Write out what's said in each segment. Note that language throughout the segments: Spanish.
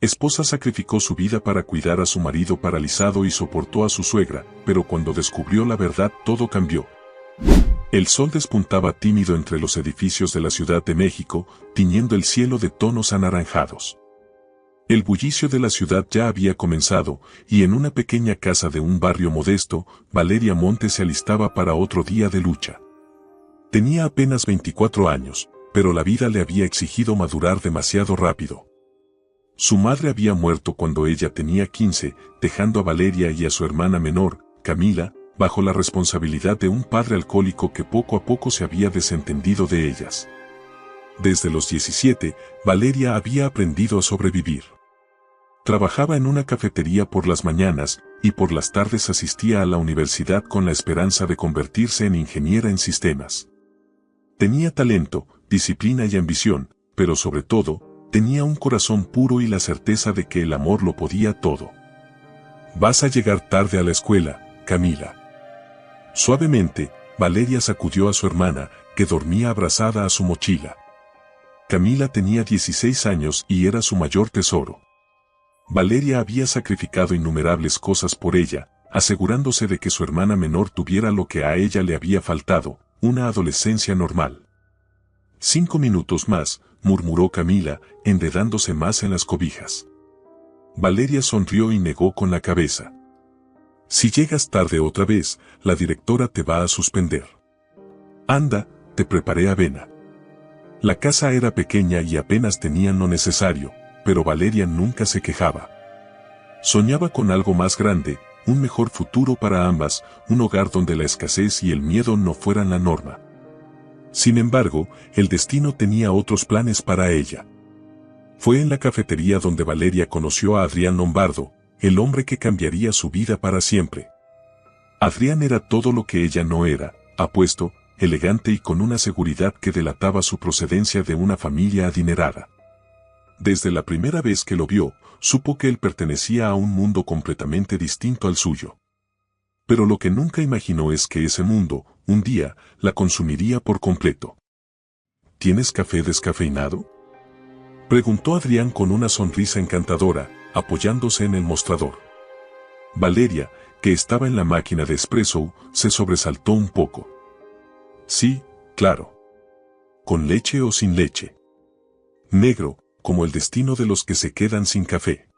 esposa sacrificó su vida para cuidar a su marido paralizado y soportó a su suegra, pero cuando descubrió la verdad todo cambió. El sol despuntaba tímido entre los edificios de la Ciudad de México, tiñendo el cielo de tonos anaranjados. El bullicio de la ciudad ya había comenzado, y en una pequeña casa de un barrio modesto, Valeria Montes se alistaba para otro día de lucha. Tenía apenas 24 años, pero la vida le había exigido madurar demasiado rápido. Su madre había muerto cuando ella tenía 15, dejando a Valeria y a su hermana menor, Camila, bajo la responsabilidad de un padre alcohólico que poco a poco se había desentendido de ellas. Desde los 17, Valeria había aprendido a sobrevivir. Trabajaba en una cafetería por las mañanas y por las tardes asistía a la universidad con la esperanza de convertirse en ingeniera en sistemas. Tenía talento, disciplina y ambición, pero sobre todo, tenía un corazón puro y la certeza de que el amor lo podía todo. «Vas a llegar tarde a la escuela, Camila». Suavemente, Valeria sacudió a su hermana, que dormía abrazada a su mochila. Camila tenía 16 años y era su mayor tesoro. Valeria había sacrificado innumerables cosas por ella, asegurándose de que su hermana menor tuviera lo que a ella le había faltado, una adolescencia normal. 5 minutos más, murmuró Camila, enredándose más en las cobijas. Valeria sonrió y negó con la cabeza. Si llegas tarde otra vez, la directora te va a suspender. Anda, te preparé avena. La casa era pequeña y apenas tenían lo necesario, pero Valeria nunca se quejaba. Soñaba con algo más grande, un mejor futuro para ambas, un hogar donde la escasez y el miedo no fueran la norma. Sin embargo, el destino tenía otros planes para ella. Fue en la cafetería donde Valeria conoció a Adrián Lombardo, el hombre que cambiaría su vida para siempre. Adrián era todo lo que ella no era, apuesto, elegante y con una seguridad que delataba su procedencia de una familia adinerada. Desde la primera vez que lo vio, supo que él pertenecía a un mundo completamente distinto al suyo. Pero lo que nunca imaginó es que ese mundo, un día, la consumiría por completo. ¿Tienes café descafeinado?, preguntó Adrián con una sonrisa encantadora, apoyándose en el mostrador. Valeria, que estaba en la máquina de espresso, se sobresaltó un poco. Sí, claro. ¿Con leche o sin leche? Negro, como el destino de los que se quedan sin café.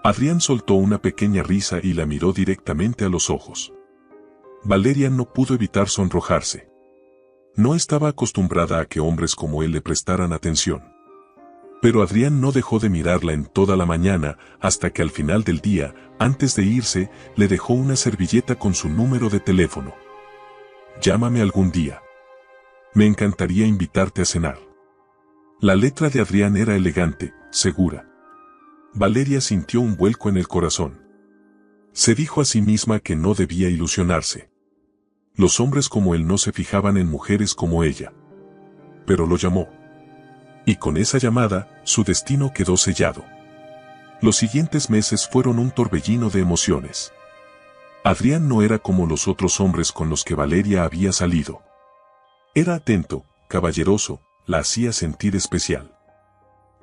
Adrián soltó una pequeña risa y la miró directamente a los ojos. Valeria no pudo evitar sonrojarse. No estaba acostumbrada a que hombres como él le prestaran atención. Pero Adrián no dejó de mirarla en toda la mañana, hasta que al final del día, antes de irse, le dejó una servilleta con su número de teléfono. Llámame algún día. Me encantaría invitarte a cenar. La letra de Adrián era elegante, segura. Valeria sintió un vuelco en el corazón. Se dijo a sí misma que no debía ilusionarse. Los hombres como él no se fijaban en mujeres como ella. Pero lo llamó. Y con esa llamada, su destino quedó sellado. Los siguientes meses fueron un torbellino de emociones. Adrián no era como los otros hombres con los que Valeria había salido. Era atento, caballeroso, la hacía sentir especial.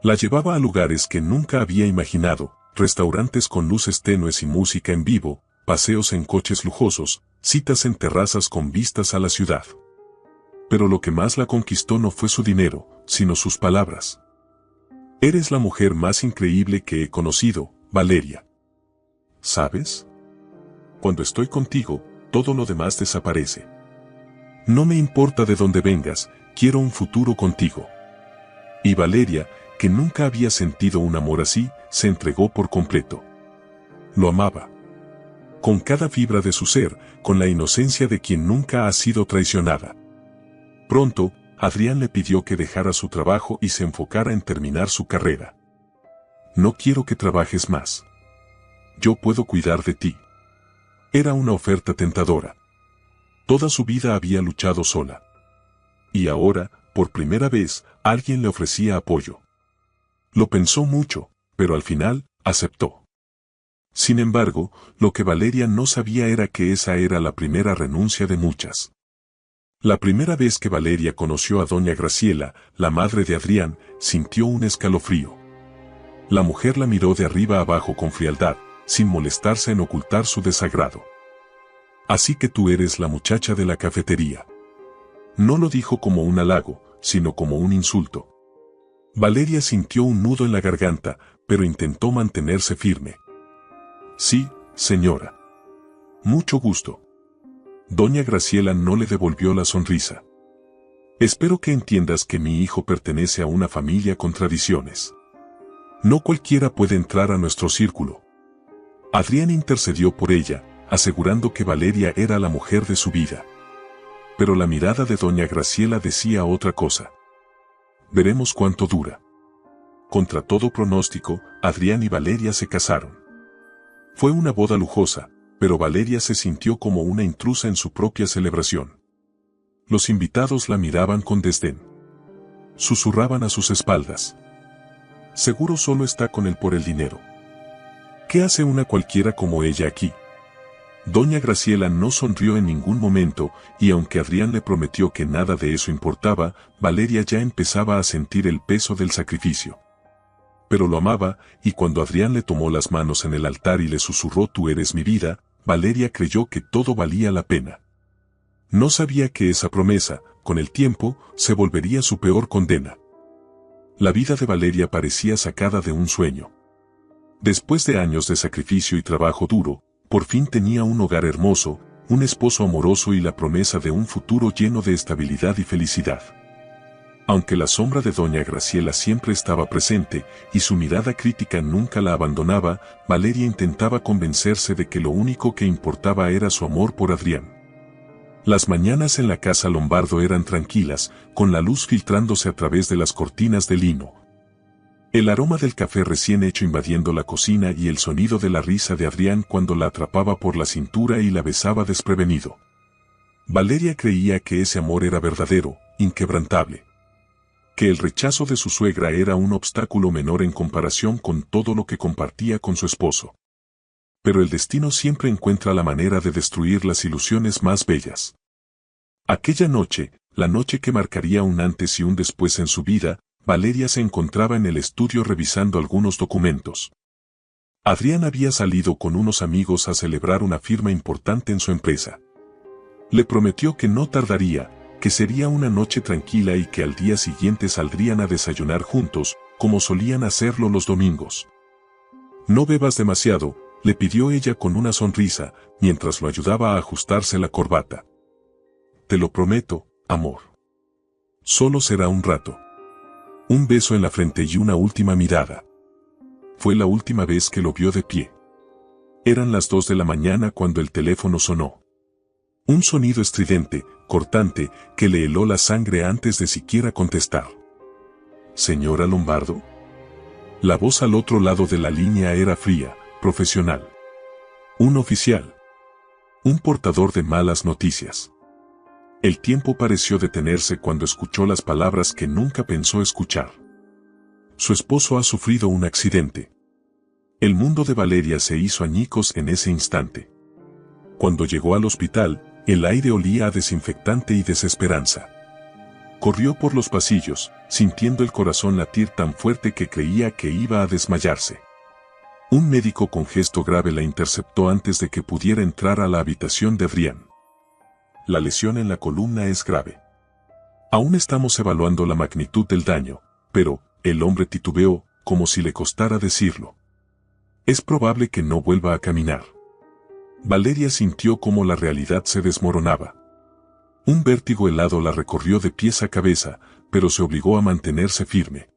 La llevaba a lugares que nunca había imaginado, restaurantes con luces tenues y música en vivo, paseos en coches lujosos, citas en terrazas con vistas a la ciudad. Pero lo que más la conquistó no fue su dinero, sino sus palabras. Eres la mujer más increíble que he conocido, Valeria. ¿Sabes? Cuando estoy contigo, todo lo demás desaparece. No me importa de dónde vengas, quiero un futuro contigo. Y Valeria, que nunca había sentido un amor así, se entregó por completo. Lo amaba. Con cada fibra de su ser, con la inocencia de quien nunca ha sido traicionada. Pronto, Adrián le pidió que dejara su trabajo y se enfocara en terminar su carrera. No quiero que trabajes más. Yo puedo cuidar de ti. Era una oferta tentadora. Toda su vida había luchado sola. Y ahora, por primera vez, alguien le ofrecía apoyo. Lo pensó mucho, pero al final, aceptó. Sin embargo, lo que Valeria no sabía era que esa era la primera renuncia de muchas. La primera vez que Valeria conoció a doña Graciela, la madre de Adrián, sintió un escalofrío. La mujer la miró de arriba abajo con frialdad, sin molestarse en ocultar su desagrado. Así que tú eres la muchacha de la cafetería. No lo dijo como un halago, sino como un insulto. Valeria sintió un nudo en la garganta, pero intentó mantenerse firme. Sí, señora. Mucho gusto. Doña Graciela no le devolvió la sonrisa. Espero que entiendas que mi hijo pertenece a una familia con tradiciones. No cualquiera puede entrar a nuestro círculo. Adrián intercedió por ella, asegurando que Valeria era la mujer de su vida. Pero la mirada de doña Graciela decía otra cosa. Veremos cuánto dura. Contra todo pronóstico, Adrián y Valeria se casaron. Fue una boda lujosa, pero Valeria se sintió como una intrusa en su propia celebración. Los invitados la miraban con desdén. Susurraban a sus espaldas. Seguro solo está con él por el dinero. ¿Qué hace una cualquiera como ella aquí? Doña Graciela no sonrió en ningún momento, y aunque Adrián le prometió que nada de eso importaba, Valeria ya empezaba a sentir el peso del sacrificio. Pero lo amaba, y cuando Adrián le tomó las manos en el altar y le susurró «Tú eres mi vida», Valeria creyó que todo valía la pena. No sabía que esa promesa, con el tiempo, se volvería su peor condena. La vida de Valeria parecía sacada de un sueño. Después de años de sacrificio y trabajo duro, por fin tenía un hogar hermoso, un esposo amoroso y la promesa de un futuro lleno de estabilidad y felicidad. Aunque la sombra de doña Graciela siempre estaba presente, y su mirada crítica nunca la abandonaba, Valeria intentaba convencerse de que lo único que importaba era su amor por Adrián. Las mañanas en la casa Lombardo eran tranquilas, con la luz filtrándose a través de las cortinas de lino. El aroma del café recién hecho invadiendo la cocina y el sonido de la risa de Adrián cuando la atrapaba por la cintura y la besaba desprevenido. Valeria creía que ese amor era verdadero, inquebrantable. Que el rechazo de su suegra era un obstáculo menor en comparación con todo lo que compartía con su esposo. Pero el destino siempre encuentra la manera de destruir las ilusiones más bellas. Aquella noche, la noche que marcaría un antes y un después en su vida, Valeria se encontraba en el estudio revisando algunos documentos. Adrián había salido con unos amigos a celebrar una firma importante en su empresa. Le prometió que no tardaría, que sería una noche tranquila y que al día siguiente saldrían a desayunar juntos, como solían hacerlo los domingos. No bebas demasiado, le pidió ella con una sonrisa, mientras lo ayudaba a ajustarse la corbata. Te lo prometo, amor. Solo será un rato. Un beso en la frente y una última mirada. Fue la última vez que lo vio de pie. Eran las 2 de la mañana cuando el teléfono sonó. Un sonido estridente, cortante, que le heló la sangre antes de siquiera contestar. ¿Señora Lombardo? La voz al otro lado de la línea era fría, profesional. Un oficial. Un portador de malas noticias. El tiempo pareció detenerse cuando escuchó las palabras que nunca pensó escuchar. Su esposo ha sufrido un accidente. El mundo de Valeria se hizo añicos en ese instante. Cuando llegó al hospital, el aire olía a desinfectante y desesperanza. Corrió por los pasillos, sintiendo el corazón latir tan fuerte que creía que iba a desmayarse. Un médico con gesto grave la interceptó antes de que pudiera entrar a la habitación de Adrián. La lesión en la columna es grave. Aún estamos evaluando la magnitud del daño, pero, el hombre titubeó, como si le costara decirlo. Es probable que no vuelva a caminar. Valeria sintió cómo la realidad se desmoronaba. Un vértigo helado la recorrió de pies a cabeza, pero se obligó a mantenerse firme.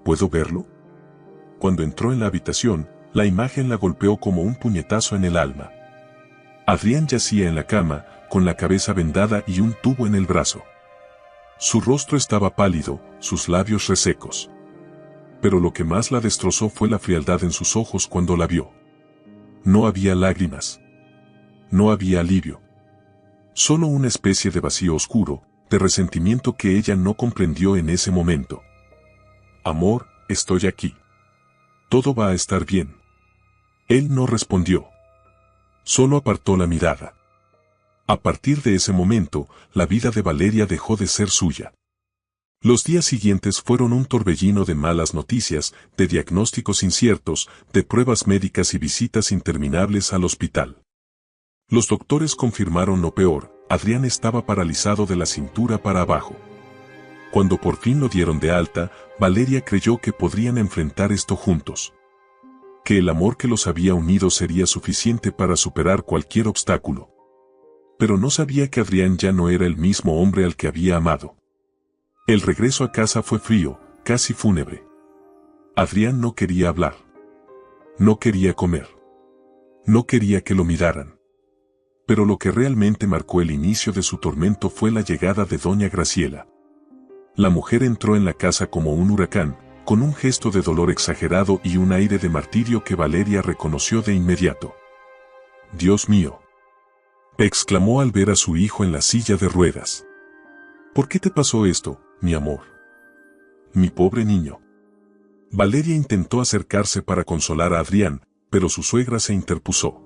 ¿Puedo verlo? Cuando entró en la habitación, la imagen la golpeó como un puñetazo en el alma. Adrián yacía en la cama, con la cabeza vendada y un tubo en el brazo. Su rostro estaba pálido, sus labios resecos. Pero lo que más la destrozó fue la frialdad en sus ojos cuando la vio. No había lágrimas. No había alivio. Solo una especie de vacío oscuro, de resentimiento que ella no comprendió en ese momento. Amor, estoy aquí. Todo va a estar bien. Él no respondió. Solo apartó la mirada. A partir de ese momento, la vida de Valeria dejó de ser suya. Los días siguientes fueron un torbellino de malas noticias, de diagnósticos inciertos, de pruebas médicas y visitas interminables al hospital. Los doctores confirmaron lo peor: Adrián estaba paralizado de la cintura para abajo. Cuando por fin lo dieron de alta, Valeria creyó que podrían enfrentar esto juntos. Que el amor que los había unido sería suficiente para superar cualquier obstáculo. Pero no sabía que Adrián ya no era el mismo hombre al que había amado. El regreso a casa fue frío, casi fúnebre. Adrián no quería hablar. No quería comer. No quería que lo miraran. Pero lo que realmente marcó el inicio de su tormento fue la llegada de doña Graciela. La mujer entró en la casa como un huracán, con un gesto de dolor exagerado y un aire de martirio que Valeria reconoció de inmediato. «Dios mío», exclamó al ver a su hijo en la silla de ruedas. «¿Por qué te pasó esto, mi amor? Mi pobre niño». Valeria intentó acercarse para consolar a Adrián, pero su suegra se interpuso.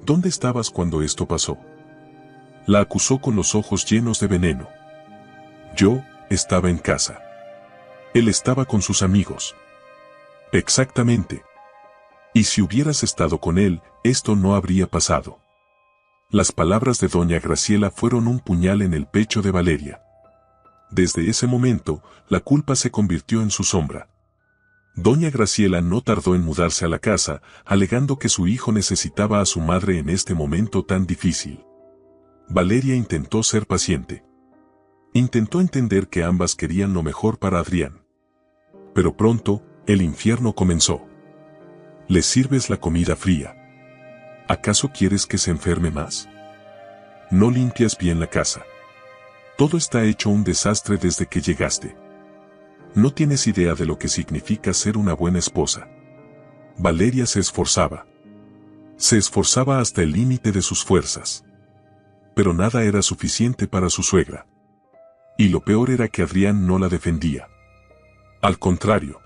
«¿Dónde estabas cuando esto pasó?», la acusó con los ojos llenos de veneno. «Yo estaba en casa. Él estaba con sus amigos». «Exactamente. Y si hubieras estado con él, esto no habría pasado». Las palabras de doña Graciela fueron un puñal en el pecho de Valeria. Desde ese momento, la culpa se convirtió en su sombra. Doña Graciela no tardó en mudarse a la casa, alegando que su hijo necesitaba a su madre en este momento tan difícil. Valeria intentó ser paciente. Intentó entender que ambas querían lo mejor para Adrián. Pero pronto, el infierno comenzó. «¿Le sirves la comida fría? ¿Acaso quieres que se enferme más? No limpias bien la casa. Todo está hecho un desastre desde que llegaste. No tienes idea de lo que significa ser una buena esposa». Valeria se esforzaba. Se esforzaba hasta el límite de sus fuerzas. Pero nada era suficiente para su suegra. Y lo peor era que Adrián no la defendía. Al contrario.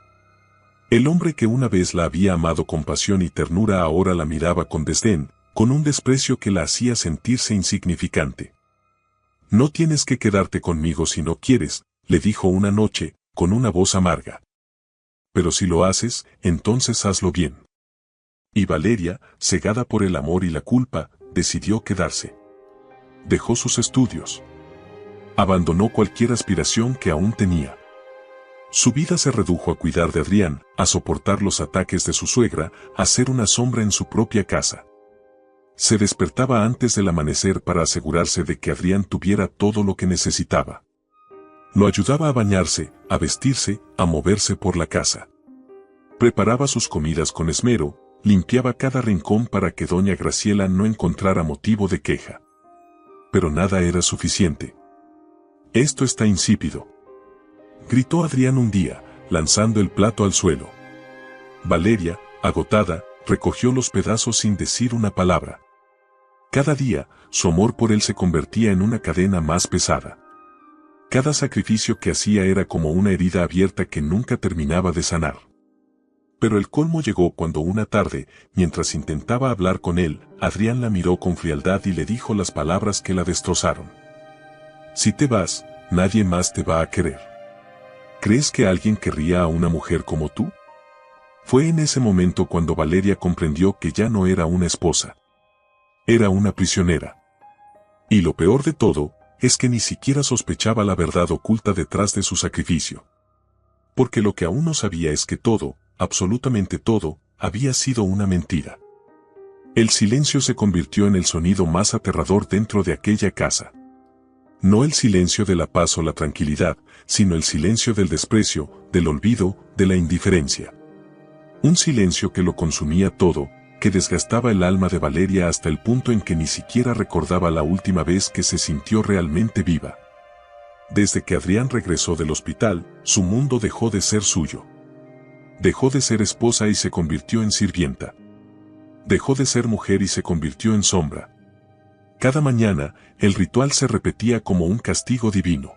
El hombre que una vez la había amado con pasión y ternura ahora la miraba con desdén, con un desprecio que la hacía sentirse insignificante. «No tienes que quedarte conmigo si no quieres», le dijo una noche, con una voz amarga. «Pero si lo haces, entonces hazlo bien». Y Valeria, cegada por el amor y la culpa, decidió quedarse. Dejó sus estudios. Abandonó cualquier aspiración que aún tenía. Su vida se redujo a cuidar de Adrián, a soportar los ataques de su suegra, a ser una sombra en su propia casa. Se despertaba antes del amanecer para asegurarse de que Adrián tuviera todo lo que necesitaba. Lo ayudaba a bañarse, a vestirse, a moverse por la casa. Preparaba sus comidas con esmero, limpiaba cada rincón para que doña Graciela no encontrara motivo de queja. Pero nada era suficiente. «Esto está insípido», gritó Adrián un día, lanzando el plato al suelo. Valeria, agotada, recogió los pedazos sin decir una palabra. Cada día, su amor por él se convertía en una cadena más pesada. Cada sacrificio que hacía era como una herida abierta que nunca terminaba de sanar. Pero el colmo llegó cuando una tarde, mientras intentaba hablar con él, Adrián la miró con frialdad y le dijo las palabras que la destrozaron. «Si te vas, nadie más te va a querer. ¿Crees que alguien querría a una mujer como tú?». Fue en ese momento cuando Valeria comprendió que ya no era una esposa. Era una prisionera. Y lo peor de todo, es que ni siquiera sospechaba la verdad oculta detrás de su sacrificio. Porque lo que aún no sabía es que todo, absolutamente todo, había sido una mentira. El silencio se convirtió en el sonido más aterrador dentro de aquella casa. No el silencio de la paz o la tranquilidad, sino el silencio del desprecio, del olvido, de la indiferencia. Un silencio que lo consumía todo, que desgastaba el alma de Valeria hasta el punto en que ni siquiera recordaba la última vez que se sintió realmente viva. Desde que Adrián regresó del hospital, su mundo dejó de ser suyo. Dejó de ser esposa y se convirtió en sirvienta. Dejó de ser mujer y se convirtió en sombra. Cada mañana, el ritual se repetía como un castigo divino.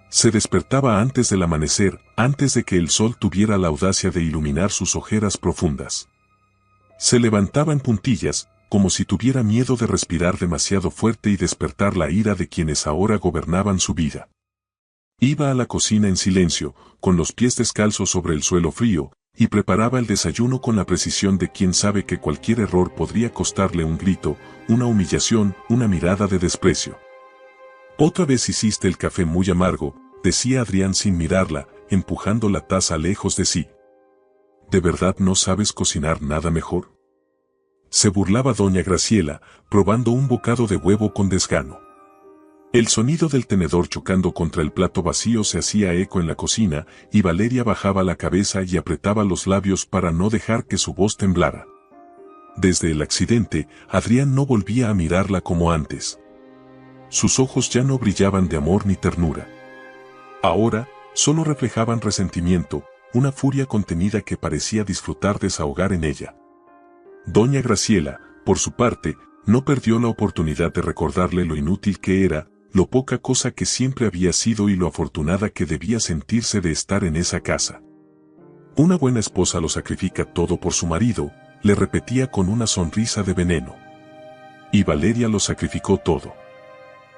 Se despertaba antes del amanecer, antes de que el sol tuviera la audacia de iluminar sus ojeras profundas. Se levantaba en puntillas, como si tuviera miedo de respirar demasiado fuerte y despertar la ira de quienes ahora gobernaban su vida. Iba a la cocina en silencio, con los pies descalzos sobre el suelo frío, y preparaba el desayuno con la precisión de quien sabe que cualquier error podría costarle un grito, una humillación, una mirada de desprecio. Otra vez hiciste el café muy amargo, decía Adrián sin mirarla, empujando la taza lejos de sí. ¿De verdad no sabes cocinar nada mejor? Se burlaba doña Graciela, probando un bocado de huevo con desgano. El sonido del tenedor chocando contra el plato vacío se hacía eco en la cocina, y Valeria bajaba la cabeza y apretaba los labios para no dejar que su voz temblara. Desde el accidente, Adrián no volvía a mirarla como antes. Sus ojos ya no brillaban de amor ni ternura. Ahora, solo reflejaban resentimiento, una furia contenida que parecía disfrutar desahogar en ella. Doña Graciela, por su parte, no perdió la oportunidad de recordarle lo inútil que era, lo poca cosa que siempre había sido y lo afortunada que debía sentirse de estar en esa casa. Una buena esposa lo sacrifica todo por su marido, le repetía con una sonrisa de veneno. Y Valeria lo sacrificó todo.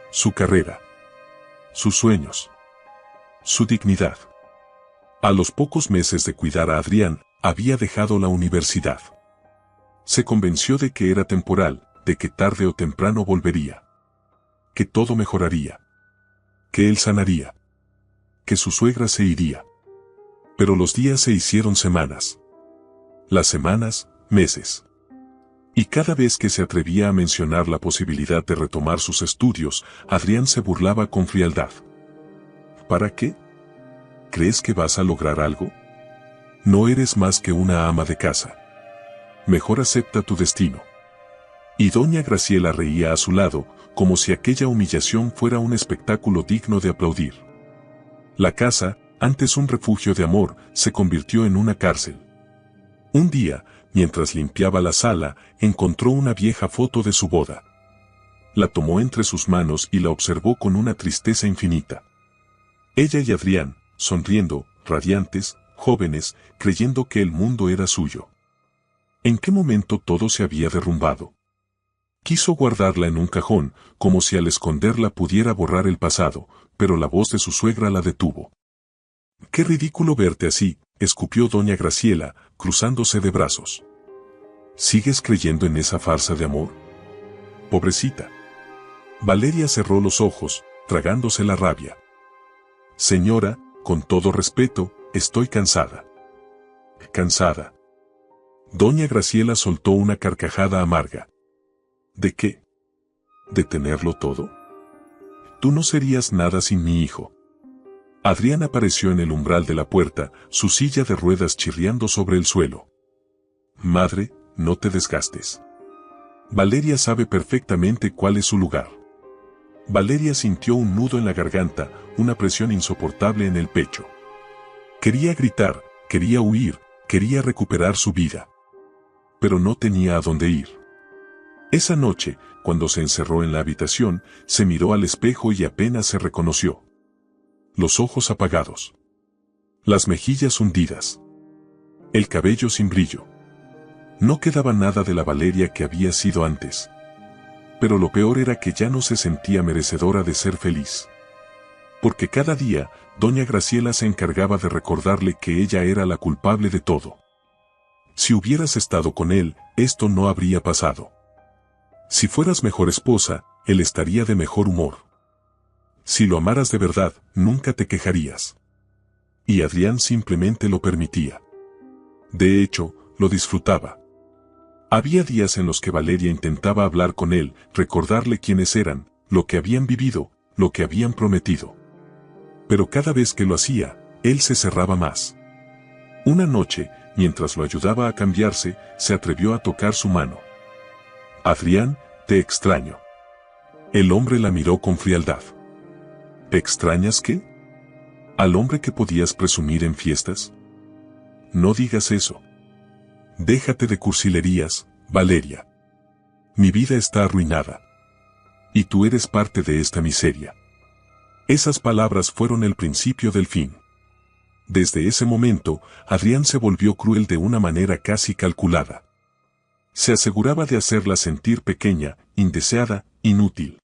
Su carrera. Sus sueños. Su dignidad. A los pocos meses de cuidar a Adrián, había dejado la universidad. Se convenció de que era temporal, de que tarde o temprano volvería. Que todo mejoraría. Que él sanaría. Que su suegra se iría. Pero los días se hicieron semanas. Las semanas, meses. Y cada vez que se atrevía a mencionar la posibilidad de retomar sus estudios, Adrián se burlaba con frialdad. ¿Para qué? ¿Crees que vas a lograr algo? No eres más que una ama de casa. Mejor acepta tu destino. Y doña Graciela reía a su lado, como si aquella humillación fuera un espectáculo digno de aplaudir. La casa, antes un refugio de amor, se convirtió en una cárcel. Un día, mientras limpiaba la sala, encontró una vieja foto de su boda. La tomó entre sus manos y la observó con una tristeza infinita. Ella y Adrián, sonriendo, radiantes, jóvenes, creyendo que el mundo era suyo. ¿En qué momento todo se había derrumbado? Quiso guardarla en un cajón, como si al esconderla pudiera borrar el pasado, pero la voz de su suegra la detuvo. «Qué ridículo verte así», escupió doña Graciela, cruzándose de brazos. ¿Sigues creyendo en esa farsa de amor? Pobrecita. Valeria cerró los ojos, tragándose la rabia. Señora, con todo respeto, estoy cansada. ¿Cansada? Doña Graciela soltó una carcajada amarga. ¿De qué? ¿De tenerlo todo? Tú no serías nada sin mi hijo. Adrián apareció en el umbral de la puerta, su silla de ruedas chirriando sobre el suelo. Madre, no te desgastes. Valeria sabe perfectamente cuál es su lugar. Valeria sintió un nudo en la garganta, una presión insoportable en el pecho. Quería gritar, quería huir, quería recuperar su vida. Pero no tenía a dónde ir. Esa noche, cuando se encerró en la habitación, se miró al espejo y apenas se reconoció. Los ojos apagados. Las mejillas hundidas. El cabello sin brillo. No quedaba nada de la Valeria que había sido antes. Pero lo peor era que ya no se sentía merecedora de ser feliz. Porque cada día, doña Graciela se encargaba de recordarle que ella era la culpable de todo. Si hubieras estado con él, esto no habría pasado. Si fueras mejor esposa, él estaría de mejor humor. Si lo amaras de verdad, nunca te quejarías. Y Adrián simplemente lo permitía. De hecho, lo disfrutaba. Había días en los que Valeria intentaba hablar con él, recordarle quiénes eran, lo que habían vivido, lo que habían prometido. Pero cada vez que lo hacía, él se cerraba más. Una noche, mientras lo ayudaba a cambiarse, se atrevió a tocar su mano. Adrián, te extraño. El hombre la miró con frialdad. ¿Te extrañas qué? ¿Al hombre que podías presumir en fiestas? No digas eso. Déjate de cursilerías, Valeria. Mi vida está arruinada. Y tú eres parte de esta miseria. Esas palabras fueron el principio del fin. Desde ese momento, Adrián se volvió cruel de una manera casi calculada. Se aseguraba de hacerla sentir pequeña, indeseada, inútil.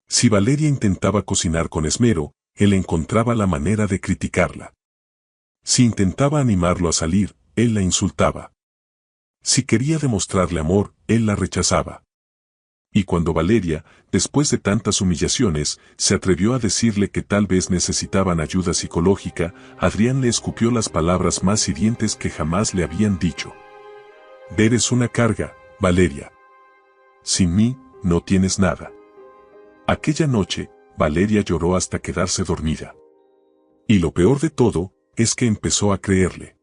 Si Valeria intentaba cocinar con esmero, él encontraba la manera de criticarla. Si intentaba animarlo a salir, él la insultaba. Si quería demostrarle amor, él la rechazaba. Y cuando Valeria, después de tantas humillaciones, se atrevió a decirle que tal vez necesitaban ayuda psicológica, Adrián le escupió las palabras más hirientes que jamás le habían dicho. Eres una carga, Valeria. Sin mí, no tienes nada. Aquella noche, Valeria lloró hasta quedarse dormida. Y lo peor de todo, es que empezó a creerle.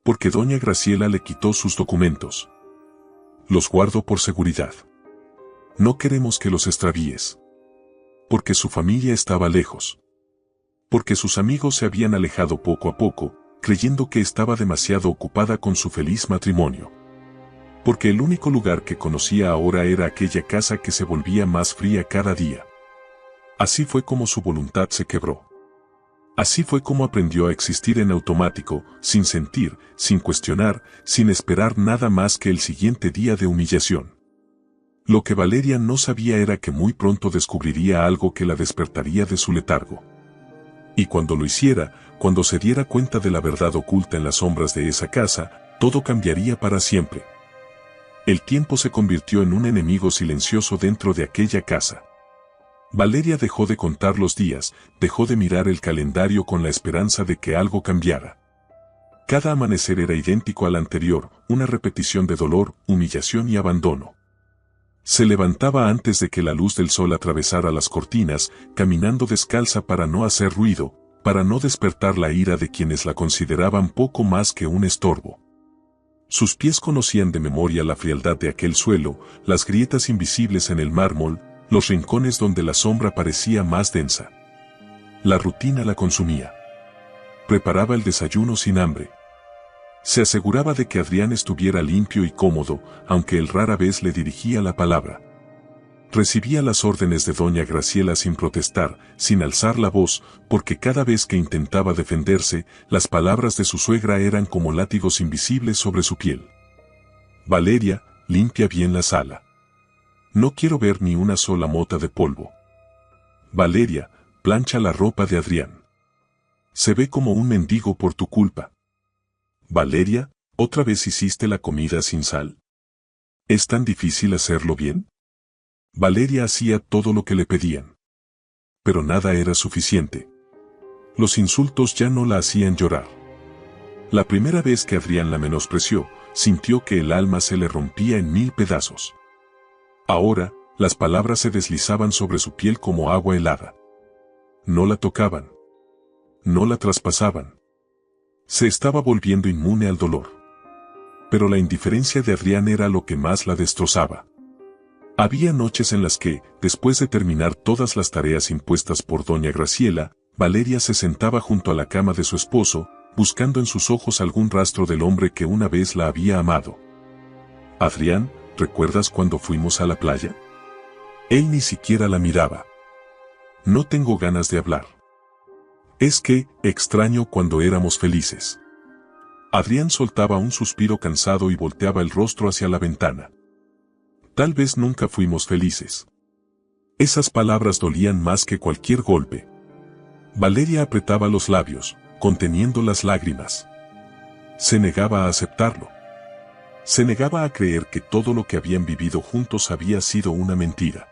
Porque doña Graciela le quitó sus documentos. Los guardo por seguridad. No queremos que los extravíes. Porque su familia estaba lejos. Porque sus amigos se habían alejado poco a poco, creyendo que estaba demasiado ocupada con su feliz matrimonio. Porque el único lugar que conocía ahora era aquella casa que se volvía más fría cada día. Así fue como su voluntad se quebró. Así fue como aprendió a existir en automático, sin sentir, sin cuestionar, sin esperar nada más que el siguiente día de humillación. Lo que Valeria no sabía era que muy pronto descubriría algo que la despertaría de su letargo. Y cuando lo hiciera, cuando se diera cuenta de la verdad oculta en las sombras de esa casa, todo cambiaría para siempre. El tiempo se convirtió en un enemigo silencioso dentro de aquella casa. Valeria dejó de contar los días, dejó de mirar el calendario con la esperanza de que algo cambiara. Cada amanecer era idéntico al anterior, una repetición de dolor, humillación y abandono. Se levantaba antes de que la luz del sol atravesara las cortinas, caminando descalza para no hacer ruido, para no despertar la ira de quienes la consideraban poco más que un estorbo. Sus pies conocían de memoria la frialdad de aquel suelo, las grietas invisibles en el mármol, los rincones donde la sombra parecía más densa. La rutina la consumía. Preparaba el desayuno sin hambre. Se aseguraba de que Adrián estuviera limpio y cómodo, aunque él rara vez le dirigía la palabra. Recibía las órdenes de doña Graciela sin protestar, sin alzar la voz, porque cada vez que intentaba defenderse, las palabras de su suegra eran como látigos invisibles sobre su piel. Valeria, limpia bien la sala. No quiero ver ni una sola mota de polvo. Valeria, plancha la ropa de Adrián. Se ve como un mendigo por tu culpa. Valeria, ¿otra vez hiciste la comida sin sal? ¿Es tan difícil hacerlo bien? Valeria hacía todo lo que le pedían. Pero nada era suficiente. Los insultos ya no la hacían llorar. La primera vez que Adrián la menospreció, sintió que el alma se le rompía en 1000 pedazos. Ahora, las palabras se deslizaban sobre su piel como agua helada. No la tocaban. No la traspasaban. Se estaba volviendo inmune al dolor. Pero la indiferencia de Adrián era lo que más la destrozaba. Había noches en las que, después de terminar todas las tareas impuestas por doña Graciela, Valeria se sentaba junto a la cama de su esposo, buscando en sus ojos algún rastro del hombre que una vez la había amado. Adrián, ¿recuerdas cuando fuimos a la playa? Él ni siquiera la miraba. No tengo ganas de hablar. Es que, extraño cuando éramos felices. Adrián soltaba un suspiro cansado y volteaba el rostro hacia la ventana. Tal vez nunca fuimos felices. Esas palabras dolían más que cualquier golpe. Valeria apretaba los labios, conteniendo las lágrimas. Se negaba a aceptarlo. Se negaba a creer que todo lo que habían vivido juntos había sido una mentira.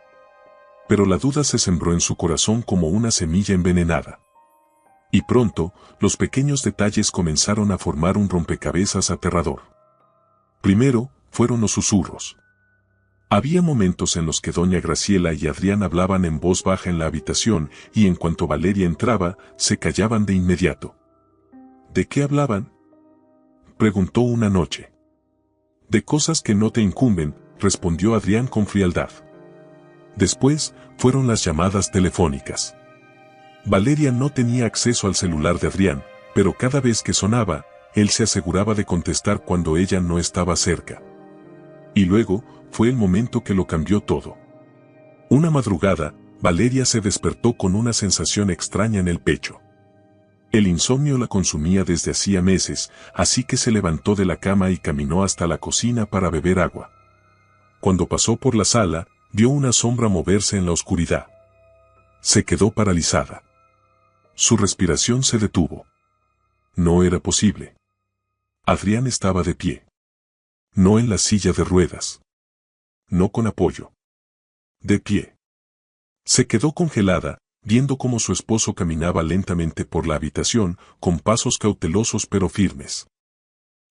Pero la duda se sembró en su corazón como una semilla envenenada. Y pronto, los pequeños detalles comenzaron a formar un rompecabezas aterrador. Primero, fueron los susurros. Había momentos en los que doña Graciela y Adrián hablaban en voz baja en la habitación, y en cuanto Valeria entraba, se callaban de inmediato. ¿De qué hablaban?, preguntó una noche. De cosas que no te incumben, respondió Adrián con frialdad. Después, fueron las llamadas telefónicas. Valeria no tenía acceso al celular de Adrián, pero cada vez que sonaba, él se aseguraba de contestar cuando ella no estaba cerca. Y luego, fue el momento que lo cambió todo. Una madrugada, Valeria se despertó con una sensación extraña en el pecho. El insomnio la consumía desde hacía meses, así que se levantó de la cama y caminó hasta la cocina para beber agua. Cuando pasó por la sala, vio una sombra moverse en la oscuridad. Se quedó paralizada. Su respiración se detuvo. No era posible. Adrián estaba de pie. No en la silla de ruedas. No con apoyo. De pie. Se quedó congelada, viendo cómo su esposo caminaba lentamente por la habitación, con pasos cautelosos pero firmes.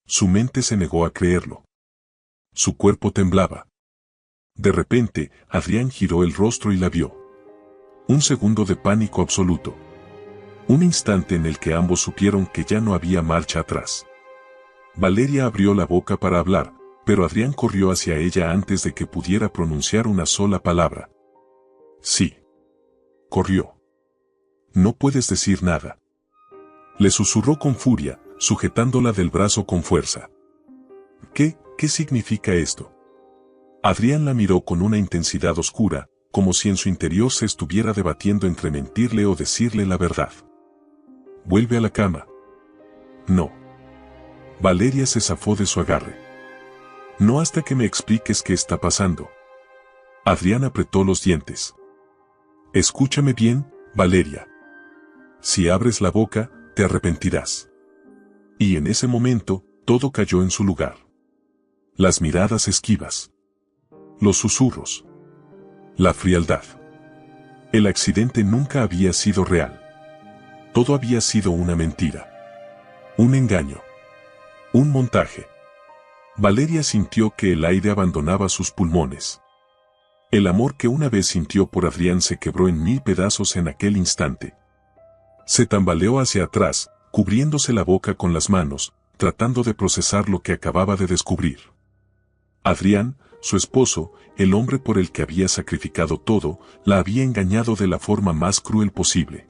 Su mente se negó a creerlo. Su cuerpo temblaba. De repente, Adrián giró el rostro y la vio. Un segundo de pánico absoluto. Un instante en el que ambos supieron que ya no había marcha atrás. Valeria abrió la boca para hablar, pero Adrián corrió hacia ella antes de que pudiera pronunciar una sola palabra. Sí. Corrió. No puedes decir nada. Le susurró con furia, sujetándola del brazo con fuerza. ¿Qué significa esto? Adrián la miró con una intensidad oscura, como si en su interior se estuviera debatiendo entre mentirle o decirle la verdad. Vuelve a la cama. No. Valeria se zafó de su agarre. No hasta que me expliques qué está pasando. Adrián apretó los dientes. Escúchame bien, Valeria. Si abres la boca, te arrepentirás. Y en ese momento, todo cayó en su lugar. Las miradas esquivas. Los susurros. La frialdad. El accidente nunca había sido real. Todo había sido una mentira. Un engaño. Un montaje. Valeria sintió que el aire abandonaba sus pulmones. El amor que una vez sintió por Adrián se quebró en 1000 pedazos en aquel instante. Se tambaleó hacia atrás, cubriéndose la boca con las manos, tratando de procesar lo que acababa de descubrir. Adrián, su esposo, el hombre por el que había sacrificado todo, la había engañado de la forma más cruel posible.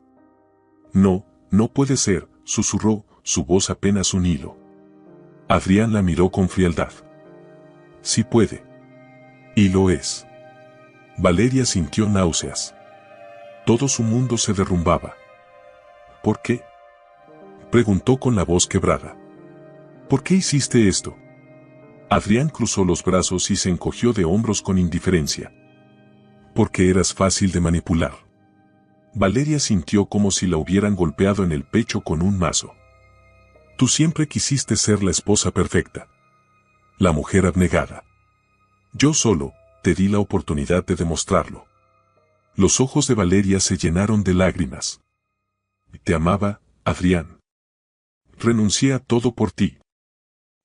No, no puede ser, susurró, su voz apenas un hilo. Adrián la miró con frialdad. Sí puede. Y lo es. Valeria sintió náuseas. Todo su mundo se derrumbaba. ¿Por qué? Preguntó con la voz quebrada. ¿Por qué hiciste esto? Adrián cruzó los brazos y se encogió de hombros con indiferencia. Porque eras fácil de manipular. Valeria sintió como si la hubieran golpeado en el pecho con un mazo. Tú siempre quisiste ser la esposa perfecta. La mujer abnegada. Yo solo te di la oportunidad de demostrarlo. Los ojos de Valeria se llenaron de lágrimas. Te amaba, Adrián. Renuncié a todo por ti.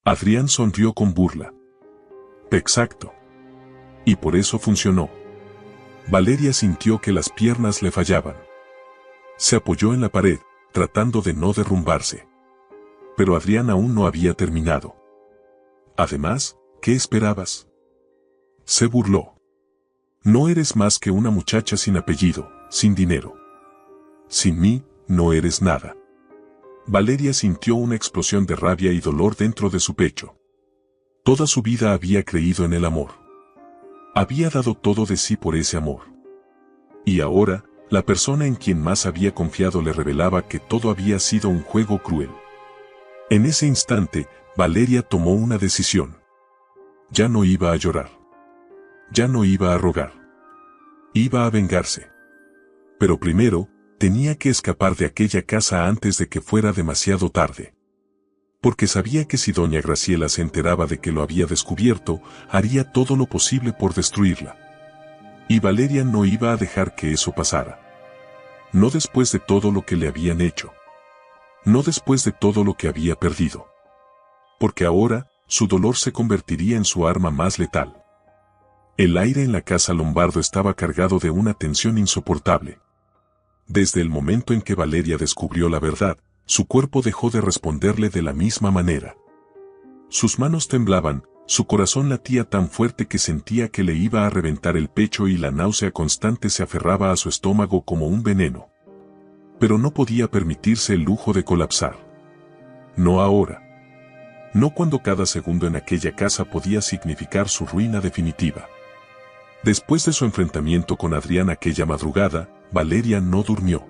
Adrián sonrió con burla. Exacto. Y por eso funcionó. Valeria sintió que las piernas le fallaban. Se apoyó en la pared, tratando de no derrumbarse. Pero Adrián aún no había terminado. Además, ¿qué esperabas? Se burló. No eres más que una muchacha sin apellido, sin dinero. Sin mí, no eres nada. Valeria sintió una explosión de rabia y dolor dentro de su pecho. Toda su vida había creído en el amor. Había dado todo de sí por ese amor. Y ahora, la persona en quien más había confiado le revelaba que todo había sido un juego cruel. En ese instante, Valeria tomó una decisión. Ya no iba a llorar. Ya no iba a rogar. Iba a vengarse. Pero primero, tenía que escapar de aquella casa antes de que fuera demasiado tarde. Porque sabía que si doña Graciela se enteraba de que lo había descubierto, haría todo lo posible por destruirla. Y Valeria no iba a dejar que eso pasara. No después de todo lo que le habían hecho. No después de todo lo que había perdido. Porque ahora, su dolor se convertiría en su arma más letal. El aire en la casa Lombardo estaba cargado de una tensión insoportable. Desde el momento en que Valeria descubrió la verdad, su cuerpo dejó de responderle de la misma manera. Sus manos temblaban, su corazón latía tan fuerte que sentía que le iba a reventar el pecho y la náusea constante se aferraba a su estómago como un veneno. Pero no podía permitirse el lujo de colapsar. No ahora. No cuando cada segundo en aquella casa podía significar su ruina definitiva. Después de su enfrentamiento con Adrián aquella madrugada, Valeria no durmió.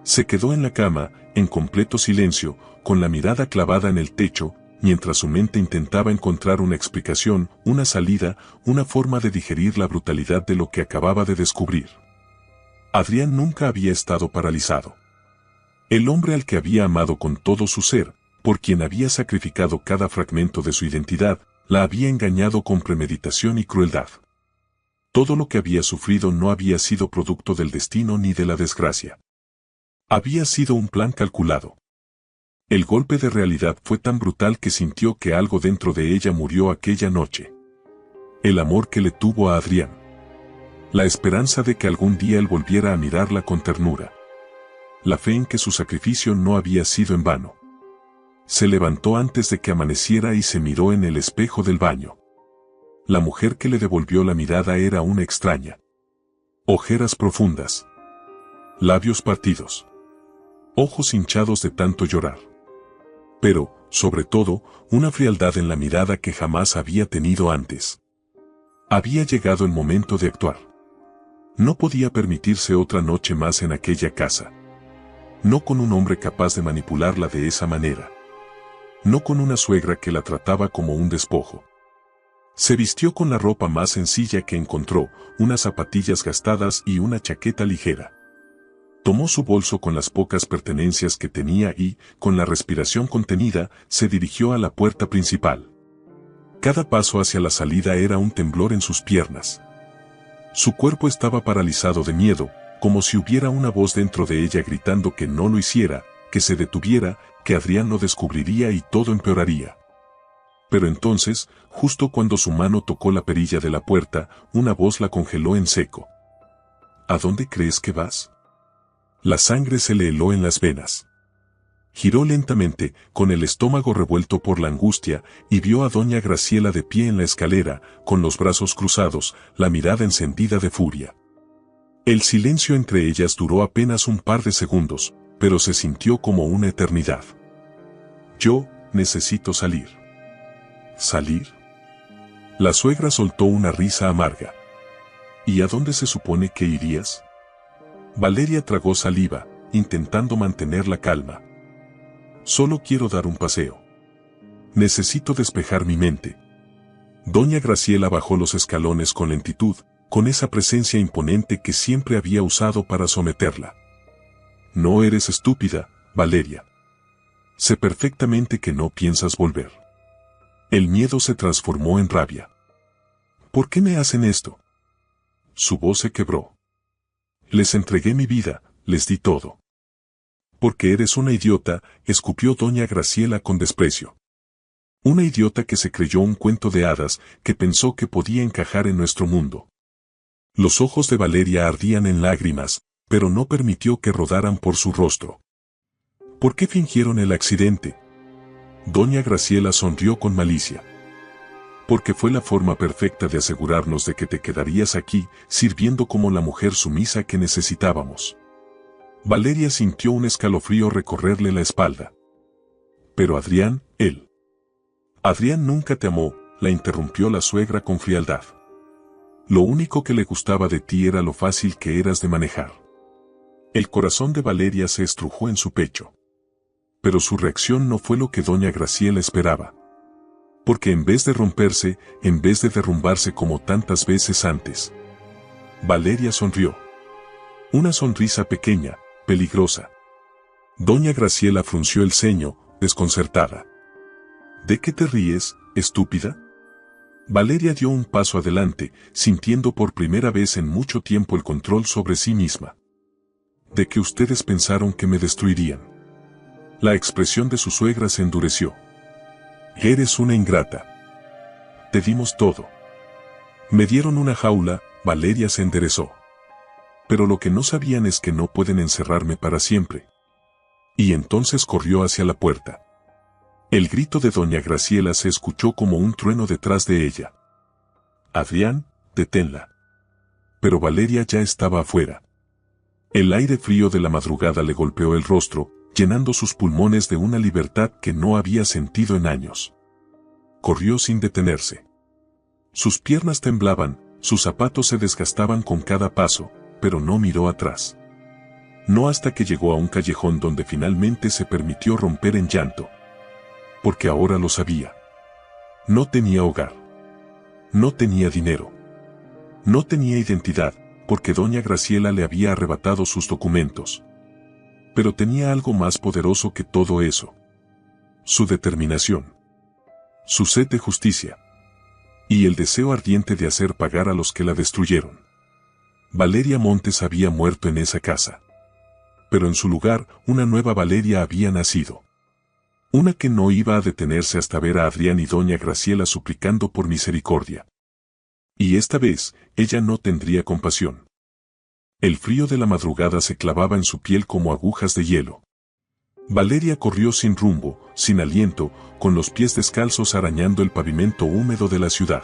Se quedó en la cama, en completo silencio, con la mirada clavada en el techo, mientras su mente intentaba encontrar una explicación, una salida, una forma de digerir la brutalidad de lo que acababa de descubrir. Adrián nunca había estado paralizado. El hombre al que había amado con todo su ser, por quien había sacrificado cada fragmento de su identidad, la había engañado con premeditación y crueldad. Todo lo que había sufrido no había sido producto del destino ni de la desgracia. Había sido un plan calculado. El golpe de realidad fue tan brutal que sintió que algo dentro de ella murió aquella noche. El amor que le tuvo a Adrián. La esperanza de que algún día él volviera a mirarla con ternura. La fe en que su sacrificio no había sido en vano. Se levantó antes de que amaneciera y se miró en el espejo del baño. La mujer que le devolvió la mirada era una extraña. Ojeras profundas. Labios partidos. Ojos hinchados de tanto llorar. Pero, sobre todo, una frialdad en la mirada que jamás había tenido antes. Había llegado el momento de actuar. No podía permitirse otra noche más en aquella casa. No con un hombre capaz de manipularla de esa manera. No con una suegra que la trataba como un despojo. Se vistió con la ropa más sencilla que encontró, unas zapatillas gastadas y una chaqueta ligera. Tomó su bolso con las pocas pertenencias que tenía y, con la respiración contenida, se dirigió a la puerta principal. Cada paso hacia la salida era un temblor en sus piernas. Su cuerpo estaba paralizado de miedo, como si hubiera una voz dentro de ella gritando que no lo hiciera, que se detuviera, que Adrián lo descubriría y todo empeoraría. Pero entonces, justo cuando su mano tocó la perilla de la puerta, una voz la congeló en seco. ¿A dónde crees que vas? La sangre se le heló en las venas. Giró lentamente, con el estómago revuelto por la angustia, y vio a doña Graciela de pie en la escalera, con los brazos cruzados, la mirada encendida de furia. El silencio entre ellas duró apenas un par de segundos, pero se sintió como una eternidad. Yo necesito salir. ¿Salir? La suegra soltó una risa amarga. ¿Y a dónde se supone que irías? Valeria tragó saliva, intentando mantener la calma. Solo quiero dar un paseo. Necesito despejar mi mente. Doña Graciela bajó los escalones con lentitud, con esa presencia imponente que siempre había usado para someterla. No eres estúpida, Valeria. Sé perfectamente que no piensas volver. El miedo se transformó en rabia. ¿Por qué me hacen esto? Su voz se quebró. Les entregué mi vida, les di todo. Porque eres una idiota, escupió doña Graciela con desprecio. Una idiota que se creyó un cuento de hadas, que pensó que podía encajar en nuestro mundo. Los ojos de Valeria ardían en lágrimas, pero no permitió que rodaran por su rostro. ¿Por qué fingieron el accidente? Doña Graciela sonrió con malicia. Porque fue la forma perfecta de asegurarnos de que te quedarías aquí, sirviendo como la mujer sumisa que necesitábamos. Valeria sintió un escalofrío recorrerle la espalda. Pero Adrián, él. Adrián nunca te amó, la interrumpió la suegra con frialdad. Lo único que le gustaba de ti era lo fácil que eras de manejar. El corazón de Valeria se estrujó en su pecho. Pero su reacción no fue lo que doña Graciela esperaba. Porque en vez de romperse, en vez de derrumbarse como tantas veces antes, Valeria sonrió. Una sonrisa pequeña, peligrosa. Doña Graciela frunció el ceño, desconcertada. ¿De qué te ríes, estúpida? Valeria dio un paso adelante, sintiendo por primera vez en mucho tiempo el control sobre sí misma. ¿De que ustedes pensaron que me destruirían? La expresión de su suegra se endureció. Eres una ingrata. Te dimos todo. Me dieron una jaula, Valeria se enderezó. Pero lo que no sabían es que no pueden encerrarme para siempre. Y entonces corrió hacia la puerta. El grito de doña Graciela se escuchó como un trueno detrás de ella. Adrián, deténla. Pero Valeria ya estaba afuera. El aire frío de la madrugada le golpeó el rostro, llenando sus pulmones de una libertad que no había sentido en años. Corrió sin detenerse. Sus piernas temblaban, sus zapatos se desgastaban con cada paso, pero no miró atrás. No hasta que llegó a un callejón donde finalmente se permitió romper en llanto. Porque ahora lo sabía. No tenía hogar. No tenía dinero. No tenía identidad, porque doña Graciela le había arrebatado sus documentos. Pero tenía algo más poderoso que todo eso. Su determinación. Su sed de justicia. Y el deseo ardiente de hacer pagar a los que la destruyeron. Valeria Montes había muerto en esa casa. Pero en su lugar, una nueva Valeria había nacido. Una que no iba a detenerse hasta ver a Adrián y doña Graciela suplicando por misericordia. Y esta vez, ella no tendría compasión. El frío de la madrugada se clavaba en su piel como agujas de hielo. Valeria corrió sin rumbo, sin aliento, con los pies descalzos arañando el pavimento húmedo de la ciudad.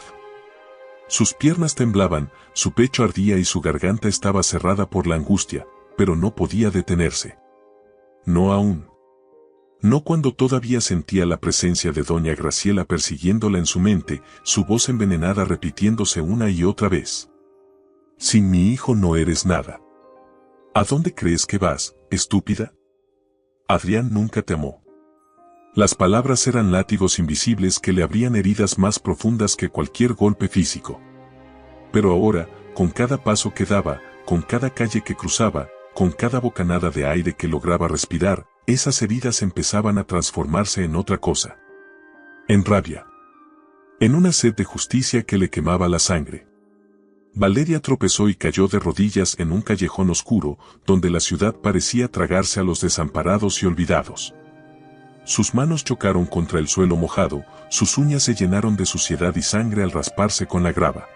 Sus piernas temblaban, su pecho ardía y su garganta estaba cerrada por la angustia, pero no podía detenerse. No aún. No cuando todavía sentía la presencia de doña Graciela persiguiéndola en su mente, su voz envenenada repitiéndose una y otra vez. Sin mi hijo no eres nada. ¿A dónde crees que vas, estúpida? Adrián nunca te amó. Las palabras eran látigos invisibles que le abrían heridas más profundas que cualquier golpe físico. Pero ahora, con cada paso que daba, con cada calle que cruzaba, con cada bocanada de aire que lograba respirar, esas heridas empezaban a transformarse en otra cosa. En rabia. En una sed de justicia que le quemaba la sangre. Valeria tropezó y cayó de rodillas en un callejón oscuro, donde la ciudad parecía tragarse a los desamparados y olvidados. Sus manos chocaron contra el suelo mojado, sus uñas se llenaron de suciedad y sangre al rasparse con la grava.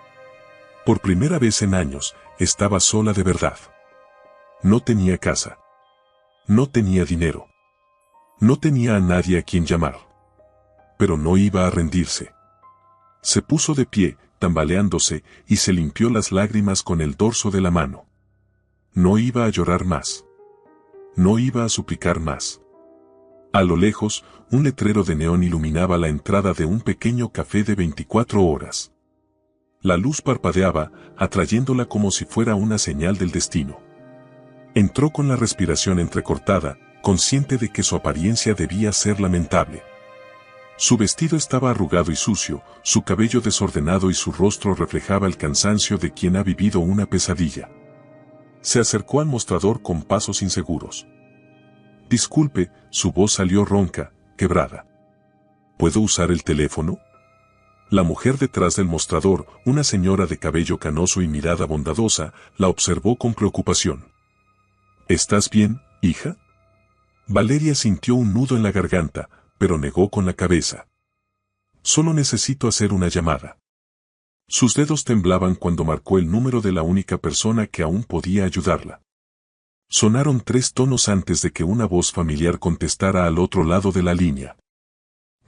Por primera vez en años, estaba sola de verdad. No tenía casa. No tenía dinero. No tenía a nadie a quien llamar. Pero no iba a rendirse. Se puso de pie, tambaleándose, y se limpió las lágrimas con el dorso de la mano. No iba a llorar más. No iba a suplicar más. A lo lejos, un letrero de neón iluminaba la entrada de un pequeño café de 24 horas. La luz parpadeaba, atrayéndola como si fuera una señal del destino. Entró con la respiración entrecortada, consciente de que su apariencia debía ser lamentable. Su vestido estaba arrugado y sucio, su cabello desordenado y su rostro reflejaba el cansancio de quien ha vivido una pesadilla. Se acercó al mostrador con pasos inseguros. Disculpe, su voz salió ronca, quebrada. ¿Puedo usar el teléfono? La mujer detrás del mostrador, una señora de cabello canoso y mirada bondadosa, la observó con preocupación. ¿Estás bien, hija? Valeria sintió un nudo en la garganta, pero negó con la cabeza. Solo necesito hacer una llamada. Sus dedos temblaban cuando marcó el número de la única persona que aún podía ayudarla. Sonaron 3 tonos antes de que una voz familiar contestara al otro lado de la línea.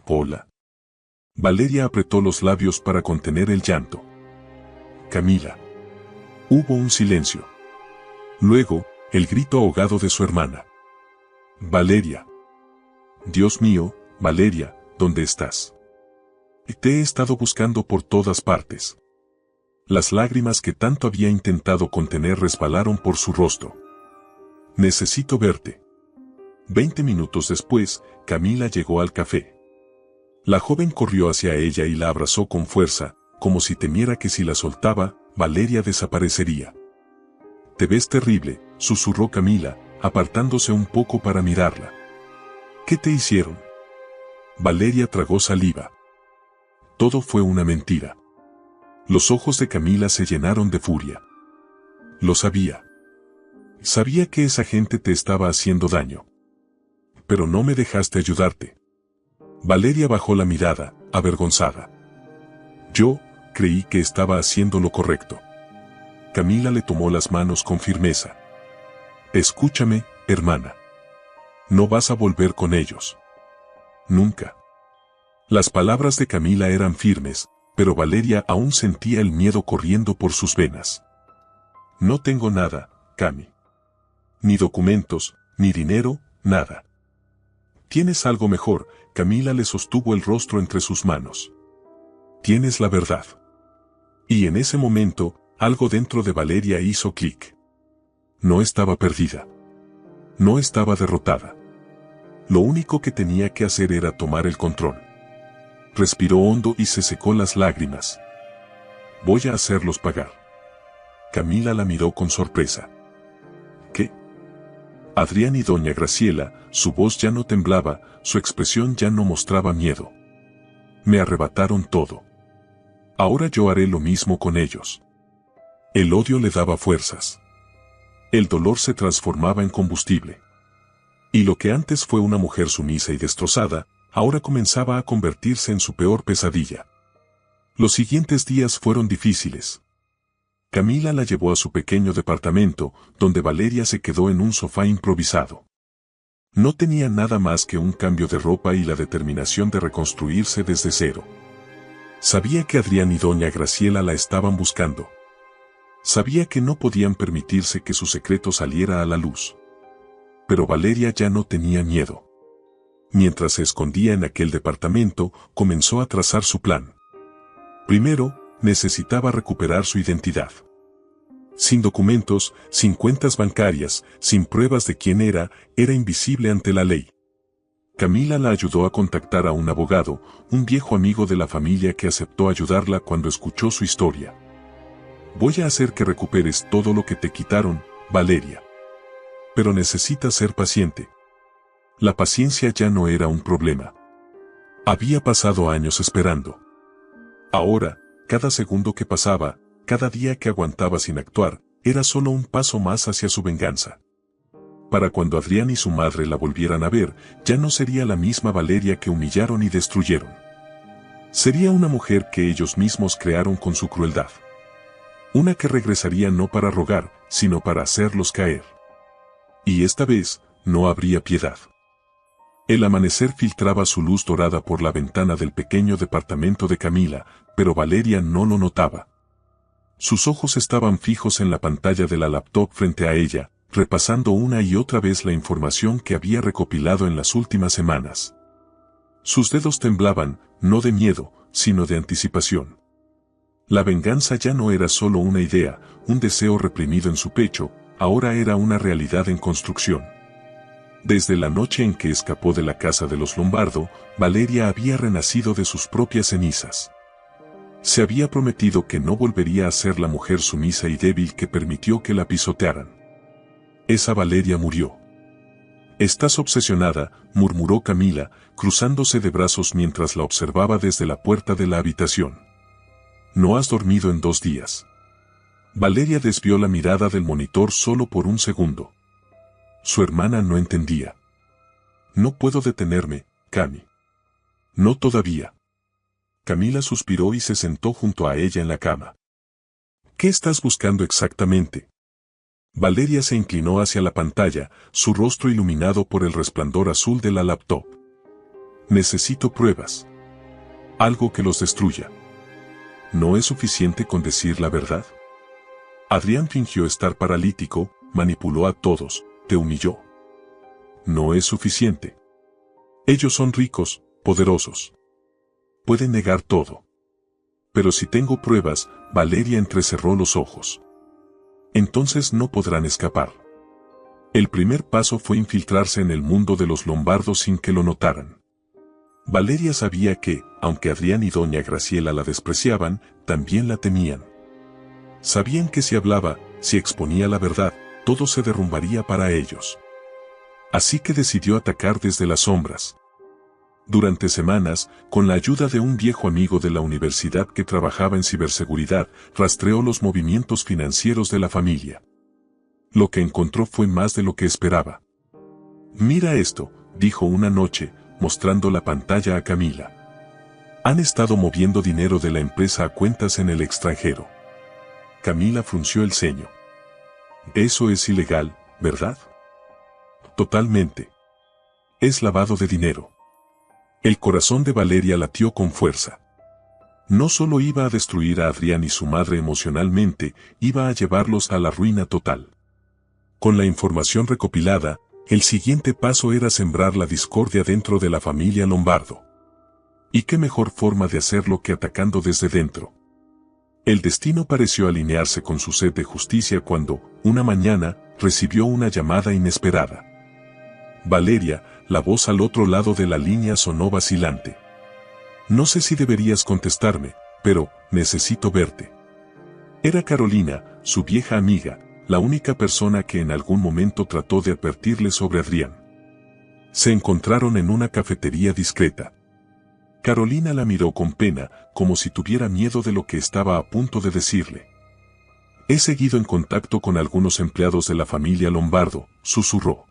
Hola. Valeria apretó los labios para contener el llanto. Camila. Hubo un silencio. Luego, el grito ahogado de su hermana. Valeria. Dios mío, Valeria, ¿dónde estás? Te he estado buscando por todas partes. Las lágrimas que tanto había intentado contener resbalaron por su rostro. Necesito verte. 20 minutos después, Camila llegó al café. La joven corrió hacia ella y la abrazó con fuerza, como si temiera que si la soltaba, Valeria desaparecería. Te ves terrible, susurró Camila, apartándose un poco para mirarla. ¿Qué te hicieron? Valeria tragó saliva. Todo fue una mentira. Los ojos de Camila se llenaron de furia. Lo sabía. Sabía que esa gente te estaba haciendo daño. Pero no me dejaste ayudarte. Valeria bajó la mirada, avergonzada. Yo creí que estaba haciendo lo correcto. Camila le tomó las manos con firmeza. Escúchame, hermana. No vas a volver con ellos. Nunca. Las palabras de Camila eran firmes, pero Valeria aún sentía el miedo corriendo por sus venas. No tengo nada, Cami. Ni documentos, ni dinero, nada. Tienes algo mejor, Camila le sostuvo el rostro entre sus manos. Tienes la verdad. Y en ese momento, algo dentro de Valeria hizo clic. No estaba perdida. No estaba derrotada. Lo único que tenía que hacer era tomar el control. Respiró hondo y se secó las lágrimas. Voy a hacerlos pagar. Camila la miró con sorpresa. ¿Qué? Adrián y doña Graciela, su voz ya no temblaba, su expresión ya no mostraba miedo. Me arrebataron todo. Ahora yo haré lo mismo con ellos. El odio le daba fuerzas. El dolor se transformaba en combustible. Y lo que antes fue una mujer sumisa y destrozada, ahora comenzaba a convertirse en su peor pesadilla. Los siguientes días fueron difíciles. Camila la llevó a su pequeño departamento, donde Valeria se quedó en un sofá improvisado. No tenía nada más que un cambio de ropa y la determinación de reconstruirse desde cero. Sabía que Adrián y doña Graciela la estaban buscando. Sabía que no podían permitirse que su secreto saliera a la luz. Pero Valeria ya no tenía miedo. Mientras se escondía en aquel departamento, comenzó a trazar su plan. Primero, necesitaba recuperar su identidad. Sin documentos, sin cuentas bancarias, sin pruebas de quién era invisible ante la ley. Camila la ayudó a contactar a un abogado, un viejo amigo de la familia que aceptó ayudarla cuando escuchó su historia. Voy a hacer que recuperes todo lo que te quitaron, Valeria. Pero necesitas ser paciente. La paciencia ya no era un problema. Había pasado años esperando. Ahora, cada segundo que pasaba, cada día que aguantaba sin actuar, era solo un paso más hacia su venganza. Para cuando Adrián y su madre la volvieran a ver, ya no sería la misma Valeria que humillaron y destruyeron. Sería una mujer que ellos mismos crearon con su crueldad. Una que regresaría no para rogar, sino para hacerlos caer. Y esta vez, no habría piedad. El amanecer filtraba su luz dorada por la ventana del pequeño departamento de Camila, pero Valeria no lo notaba. Sus ojos estaban fijos en la pantalla de la laptop frente a ella, repasando una y otra vez la información que había recopilado en las últimas semanas. Sus dedos temblaban, no de miedo, sino de anticipación. La venganza ya no era solo una idea, un deseo reprimido en su pecho, ahora era una realidad en construcción. Desde la noche en que escapó de la casa de los Lombardo, Valeria había renacido de sus propias cenizas. Se había prometido que no volvería a ser la mujer sumisa y débil que permitió que la pisotearan. Esa Valeria murió. Estás obsesionada, murmuró Camila, cruzándose de brazos mientras la observaba desde la puerta de la habitación. No has dormido en 2 días. Valeria desvió la mirada del monitor solo por un segundo. Su hermana no entendía. No puedo detenerme, Cami. No todavía. Camila suspiró y se sentó junto a ella en la cama. ¿Qué estás buscando exactamente? Valeria se inclinó hacia la pantalla, su rostro iluminado por el resplandor azul de la laptop. Necesito pruebas. Algo que los destruya. ¿No es suficiente con decir la verdad? Adrián fingió estar paralítico, manipuló a todos, te humilló. No es suficiente. Ellos son ricos, poderosos. Pueden negar todo. Pero si tengo pruebas, Valeria entrecerró los ojos. Entonces no podrán escapar. El primer paso fue infiltrarse en el mundo de los Lombardos sin que lo notaran. Valeria sabía que, aunque Adrián y doña Graciela la despreciaban, también la temían. Sabían que si hablaba, si exponía la verdad, todo se derrumbaría para ellos. Así que decidió atacar desde las sombras. Durante semanas, con la ayuda de un viejo amigo de la universidad que trabajaba en ciberseguridad, rastreó los movimientos financieros de la familia. Lo que encontró fue más de lo que esperaba. Mira esto, dijo una noche, mostrando la pantalla a Camila. Han estado moviendo dinero de la empresa a cuentas en el extranjero. Camila frunció el ceño. Eso es ilegal, ¿verdad? Totalmente. Es lavado de dinero. El corazón de Valeria latió con fuerza. No solo iba a destruir a Adrián y su madre emocionalmente, iba a llevarlos a la ruina total. Con la información recopilada, el siguiente paso era sembrar la discordia dentro de la familia Lombardo. ¿Y qué mejor forma de hacerlo que atacando desde dentro? El destino pareció alinearse con su sed de justicia cuando, una mañana, recibió una llamada inesperada. Valeria, la voz al otro lado de la línea sonó vacilante. No sé si deberías contestarme, pero necesito verte. Era Carolina, su vieja amiga, la única persona que en algún momento trató de advertirle sobre Adrián. Se encontraron en una cafetería discreta. Carolina la miró con pena, como si tuviera miedo de lo que estaba a punto de decirle. He seguido en contacto con algunos empleados de la familia Lombardo, susurró.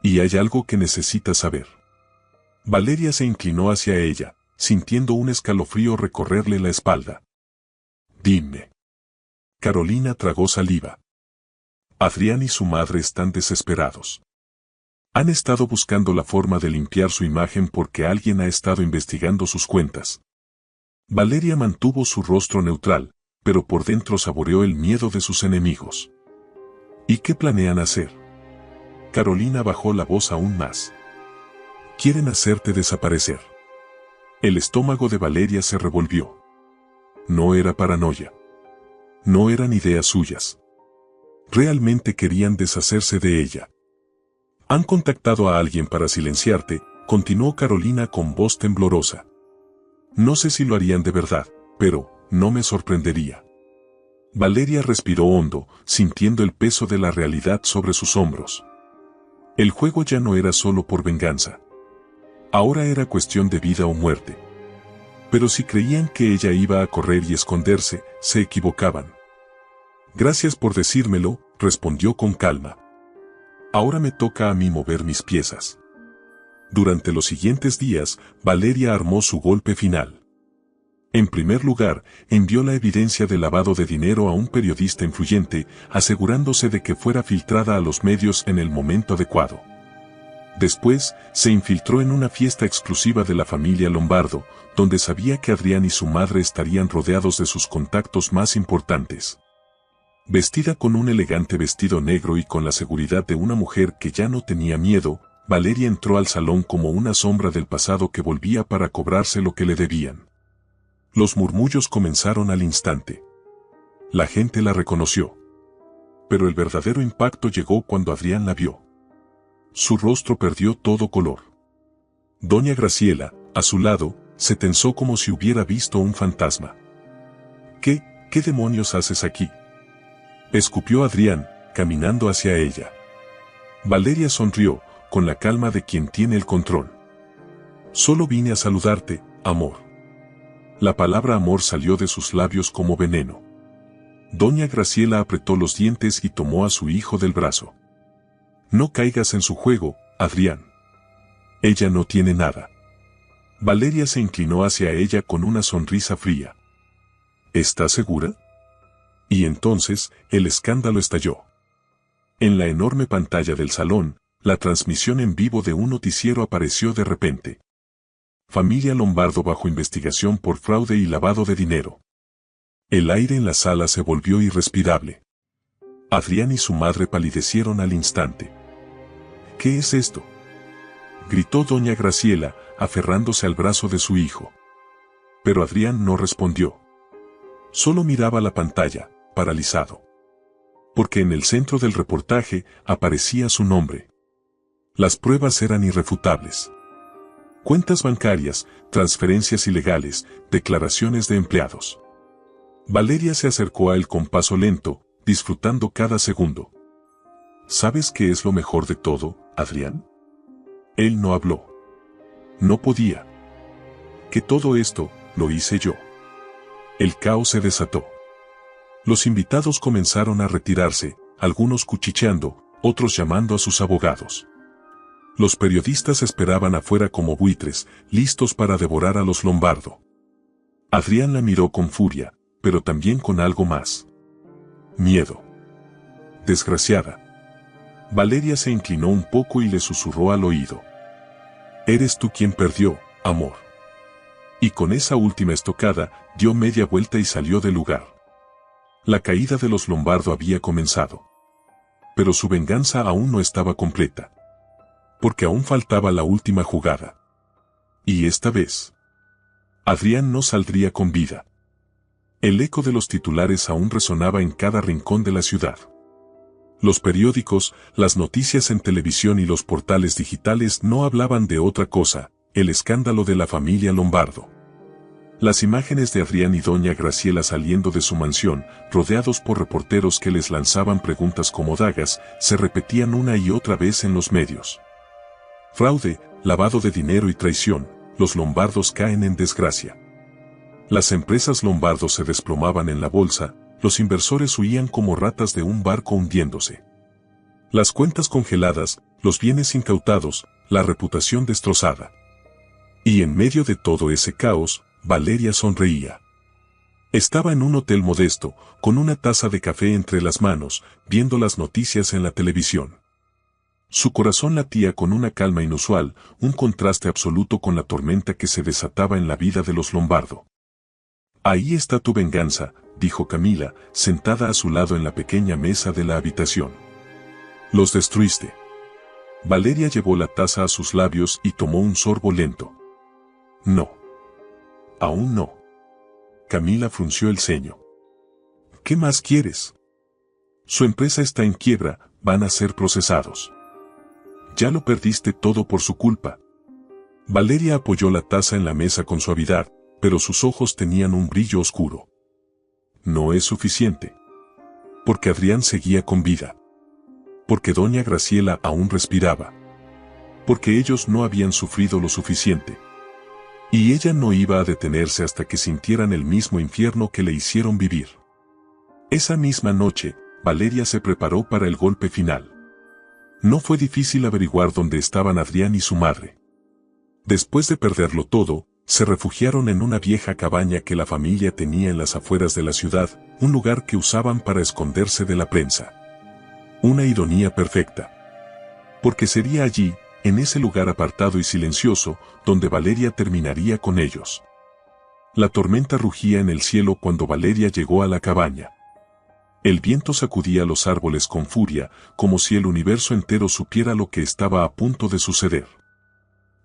Y hay algo que necesitas saber. Valeria se inclinó hacia ella, sintiendo un escalofrío recorrerle la espalda. Dime. Carolina tragó saliva. Adrián y su madre están desesperados. Han estado buscando la forma de limpiar su imagen porque alguien ha estado investigando sus cuentas. Valeria mantuvo su rostro neutral, pero por dentro saboreó el miedo de sus enemigos. ¿Y qué planean hacer? Carolina bajó la voz aún más. Quieren hacerte desaparecer. El estómago de Valeria se revolvió. No era paranoia. No eran ideas suyas. Realmente querían deshacerse de ella. Han contactado a alguien para silenciarte, continuó Carolina con voz temblorosa. No sé si lo harían de verdad, pero no me sorprendería. Valeria respiró hondo, sintiendo el peso de la realidad sobre sus hombros. El juego ya no era solo por venganza. Ahora era cuestión de vida o muerte. Pero si creían que ella iba a correr y esconderse, se equivocaban. Gracias por decírmelo, respondió con calma. Ahora me toca a mí mover mis piezas. Durante los siguientes días, Valeria armó su golpe final. En primer lugar, envió la evidencia de lavado de dinero a un periodista influyente, asegurándose de que fuera filtrada a los medios en el momento adecuado. Después, se infiltró en una fiesta exclusiva de la familia Lombardo, donde sabía que Adrián y su madre estarían rodeados de sus contactos más importantes. Vestida con un elegante vestido negro y con la seguridad de una mujer que ya no tenía miedo, Valeria entró al salón como una sombra del pasado que volvía para cobrarse lo que le debían. Los murmullos comenzaron al instante. La gente la reconoció. Pero el verdadero impacto llegó cuando Adrián la vio. Su rostro perdió todo color. Doña Graciela, a su lado, se tensó como si hubiera visto un fantasma. ¿Qué demonios haces aquí?, escupió Adrián, caminando hacia ella. Valeria sonrió, con la calma de quien tiene el control. Solo vine a saludarte, amor. La palabra amor salió de sus labios como veneno. Doña Graciela apretó los dientes y tomó a su hijo del brazo. No caigas en su juego, Adrián. Ella no tiene nada. Valeria se inclinó hacia ella con una sonrisa fría. ¿Estás segura? Y entonces, el escándalo estalló. En la enorme pantalla del salón, la transmisión en vivo de un noticiero apareció de repente. Familia Lombardo bajo investigación por fraude y lavado de dinero. El aire en la sala se volvió irrespirable. Adrián y su madre palidecieron al instante. ¿Qué es esto?, gritó doña Graciela, aferrándose al brazo de su hijo. Pero Adrián no respondió. Solo miraba la pantalla, paralizado. Porque en el centro del reportaje aparecía su nombre. Las pruebas eran irrefutables. Cuentas bancarias, transferencias ilegales, declaraciones de empleados. Valeria se acercó a él con paso lento, disfrutando cada segundo. ¿Sabes qué es lo mejor de todo, Adrián? Él no habló. No podía. Que todo esto, lo hice yo. El caos se desató. Los invitados comenzaron a retirarse, algunos cuchicheando, otros llamando a sus abogados. Los periodistas esperaban afuera como buitres, listos para devorar a los Lombardo. Adrián la miró con furia, pero también con algo más. Miedo. Desgraciada. Valeria se inclinó un poco y le susurró al oído. Eres tú quien perdió, amor. Y con esa última estocada, dio media vuelta y salió del lugar. La caída de los Lombardo había comenzado. Pero su venganza aún no estaba completa. Porque aún faltaba la última jugada. Y esta vez, Adrián no saldría con vida. El eco de los titulares aún resonaba en cada rincón de la ciudad. Los periódicos, las noticias en televisión y los portales digitales no hablaban de otra cosa, el escándalo de la familia Lombardo. Las imágenes de Adrián y doña Graciela saliendo de su mansión, rodeados por reporteros que les lanzaban preguntas como dagas, se repetían una y otra vez en los medios. Fraude, lavado de dinero y traición, los lombardos caen en desgracia. Las empresas lombardos se desplomaban en la bolsa, los inversores huían como ratas de un barco hundiéndose. Las cuentas congeladas, los bienes incautados, la reputación destrozada. Y en medio de todo ese caos, Valeria sonreía. Estaba en un hotel modesto, con una taza de café entre las manos, viendo las noticias en la televisión. Su corazón latía con una calma inusual, un contraste absoluto con la tormenta que se desataba en la vida de los Lombardo. Ahí está tu venganza, dijo Camila, sentada a su lado en la pequeña mesa de la habitación. Los destruiste. Valeria llevó la taza a sus labios y tomó un sorbo lento. No. Aún no. Camila frunció el ceño. ¿Qué más quieres? Su empresa está en quiebra, van a ser procesados. Ya lo perdiste todo por su culpa. Valeria apoyó la taza en la mesa con suavidad, pero sus ojos tenían un brillo oscuro. No es suficiente. Porque Adrián seguía con vida. Porque doña Graciela aún respiraba. Porque ellos no habían sufrido lo suficiente. Y ella no iba a detenerse hasta que sintieran el mismo infierno que le hicieron vivir. Esa misma noche, Valeria se preparó para el golpe final. No fue difícil averiguar dónde estaban Adrián y su madre. Después de perderlo todo, se refugiaron en una vieja cabaña que la familia tenía en las afueras de la ciudad, un lugar que usaban para esconderse de la prensa. Una ironía perfecta. Porque sería allí, en ese lugar apartado y silencioso, donde Valeria terminaría con ellos. La tormenta rugía en el cielo cuando Valeria llegó a la cabaña. El viento sacudía los árboles con furia, como si el universo entero supiera lo que estaba a punto de suceder.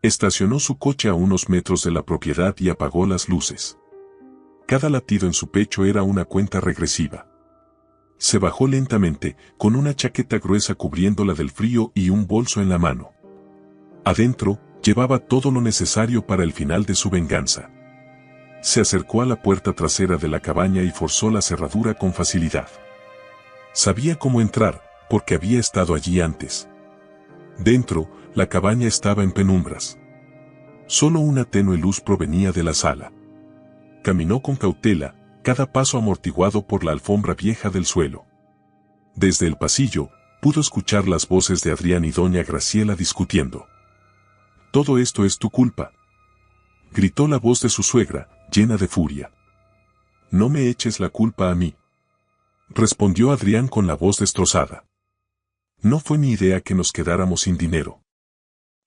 Estacionó su coche a unos metros de la propiedad y apagó las luces. Cada latido en su pecho era una cuenta regresiva. Se bajó lentamente, con una chaqueta gruesa cubriéndola del frío y un bolso en la mano. Adentro, llevaba todo lo necesario para el final de su venganza. Se acercó a la puerta trasera de la cabaña y forzó la cerradura con facilidad. Sabía cómo entrar, porque había estado allí antes. Dentro, la cabaña estaba en penumbras. Solo una tenue luz provenía de la sala. Caminó con cautela, cada paso amortiguado por la alfombra vieja del suelo. Desde el pasillo, pudo escuchar las voces de Adrián y doña Graciela discutiendo. «Todo esto es tu culpa», gritó la voz de su suegra, llena de furia. «No me eches la culpa a mí», respondió Adrián con la voz destrozada. «No fue mi idea que nos quedáramos sin dinero».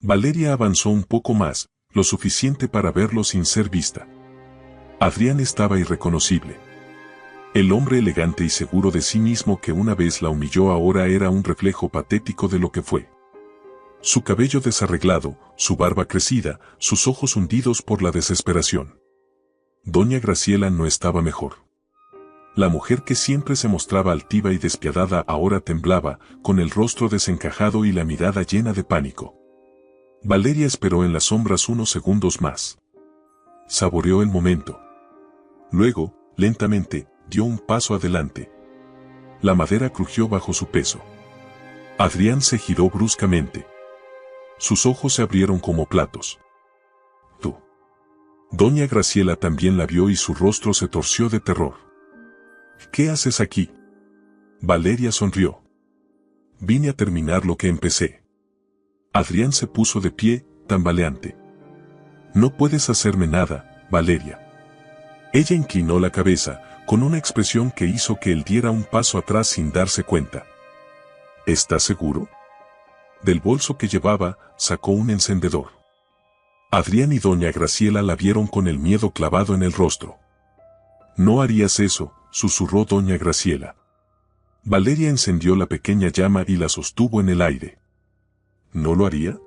Valeria avanzó un poco más, lo suficiente para verlo sin ser vista. Adrián estaba irreconocible. El hombre elegante y seguro de sí mismo que una vez la humilló ahora era un reflejo patético de lo que fue. Su cabello desarreglado, su barba crecida, sus ojos hundidos por la desesperación. Doña Graciela no estaba mejor. La mujer que siempre se mostraba altiva y despiadada ahora temblaba, con el rostro desencajado y la mirada llena de pánico. Valeria esperó en las sombras unos segundos más. Saboreó el momento. Luego, lentamente, dio un paso adelante. La madera crujió bajo su peso. Adrián se giró bruscamente. Sus ojos se abrieron como platos. «Tú». Doña Graciela también la vio y su rostro se torció de terror. «¿Qué haces aquí?». Valeria sonrió. «Vine a terminar lo que empecé». Adrián se puso de pie, tambaleante. «No puedes hacerme nada, Valeria». Ella inclinó la cabeza, con una expresión que hizo que él diera un paso atrás sin darse cuenta. «¿Estás seguro?». Del bolso que llevaba, sacó un encendedor. Adrián y doña Graciela la vieron con el miedo clavado en el rostro. «No harías eso», susurró doña Graciela. Valeria encendió la pequeña llama y la sostuvo en el aire. ¿No lo haría?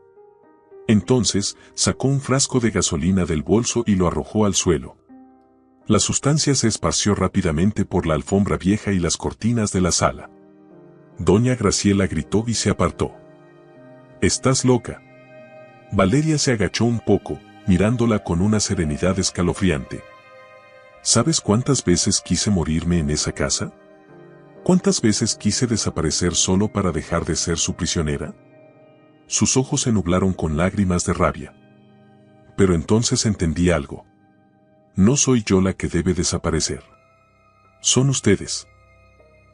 Entonces, sacó un frasco de gasolina del bolso y lo arrojó al suelo. La sustancia se esparció rápidamente por la alfombra vieja y las cortinas de la sala. Doña Graciela gritó y se apartó. «Estás loca». Valeria se agachó un poco, mirándola con una serenidad escalofriante. ¿Sabes cuántas veces quise morirme en esa casa? ¿Cuántas veces quise desaparecer solo para dejar de ser su prisionera? Sus ojos se nublaron con lágrimas de rabia. Pero entonces entendí algo. No soy yo la que debe desaparecer. Son ustedes.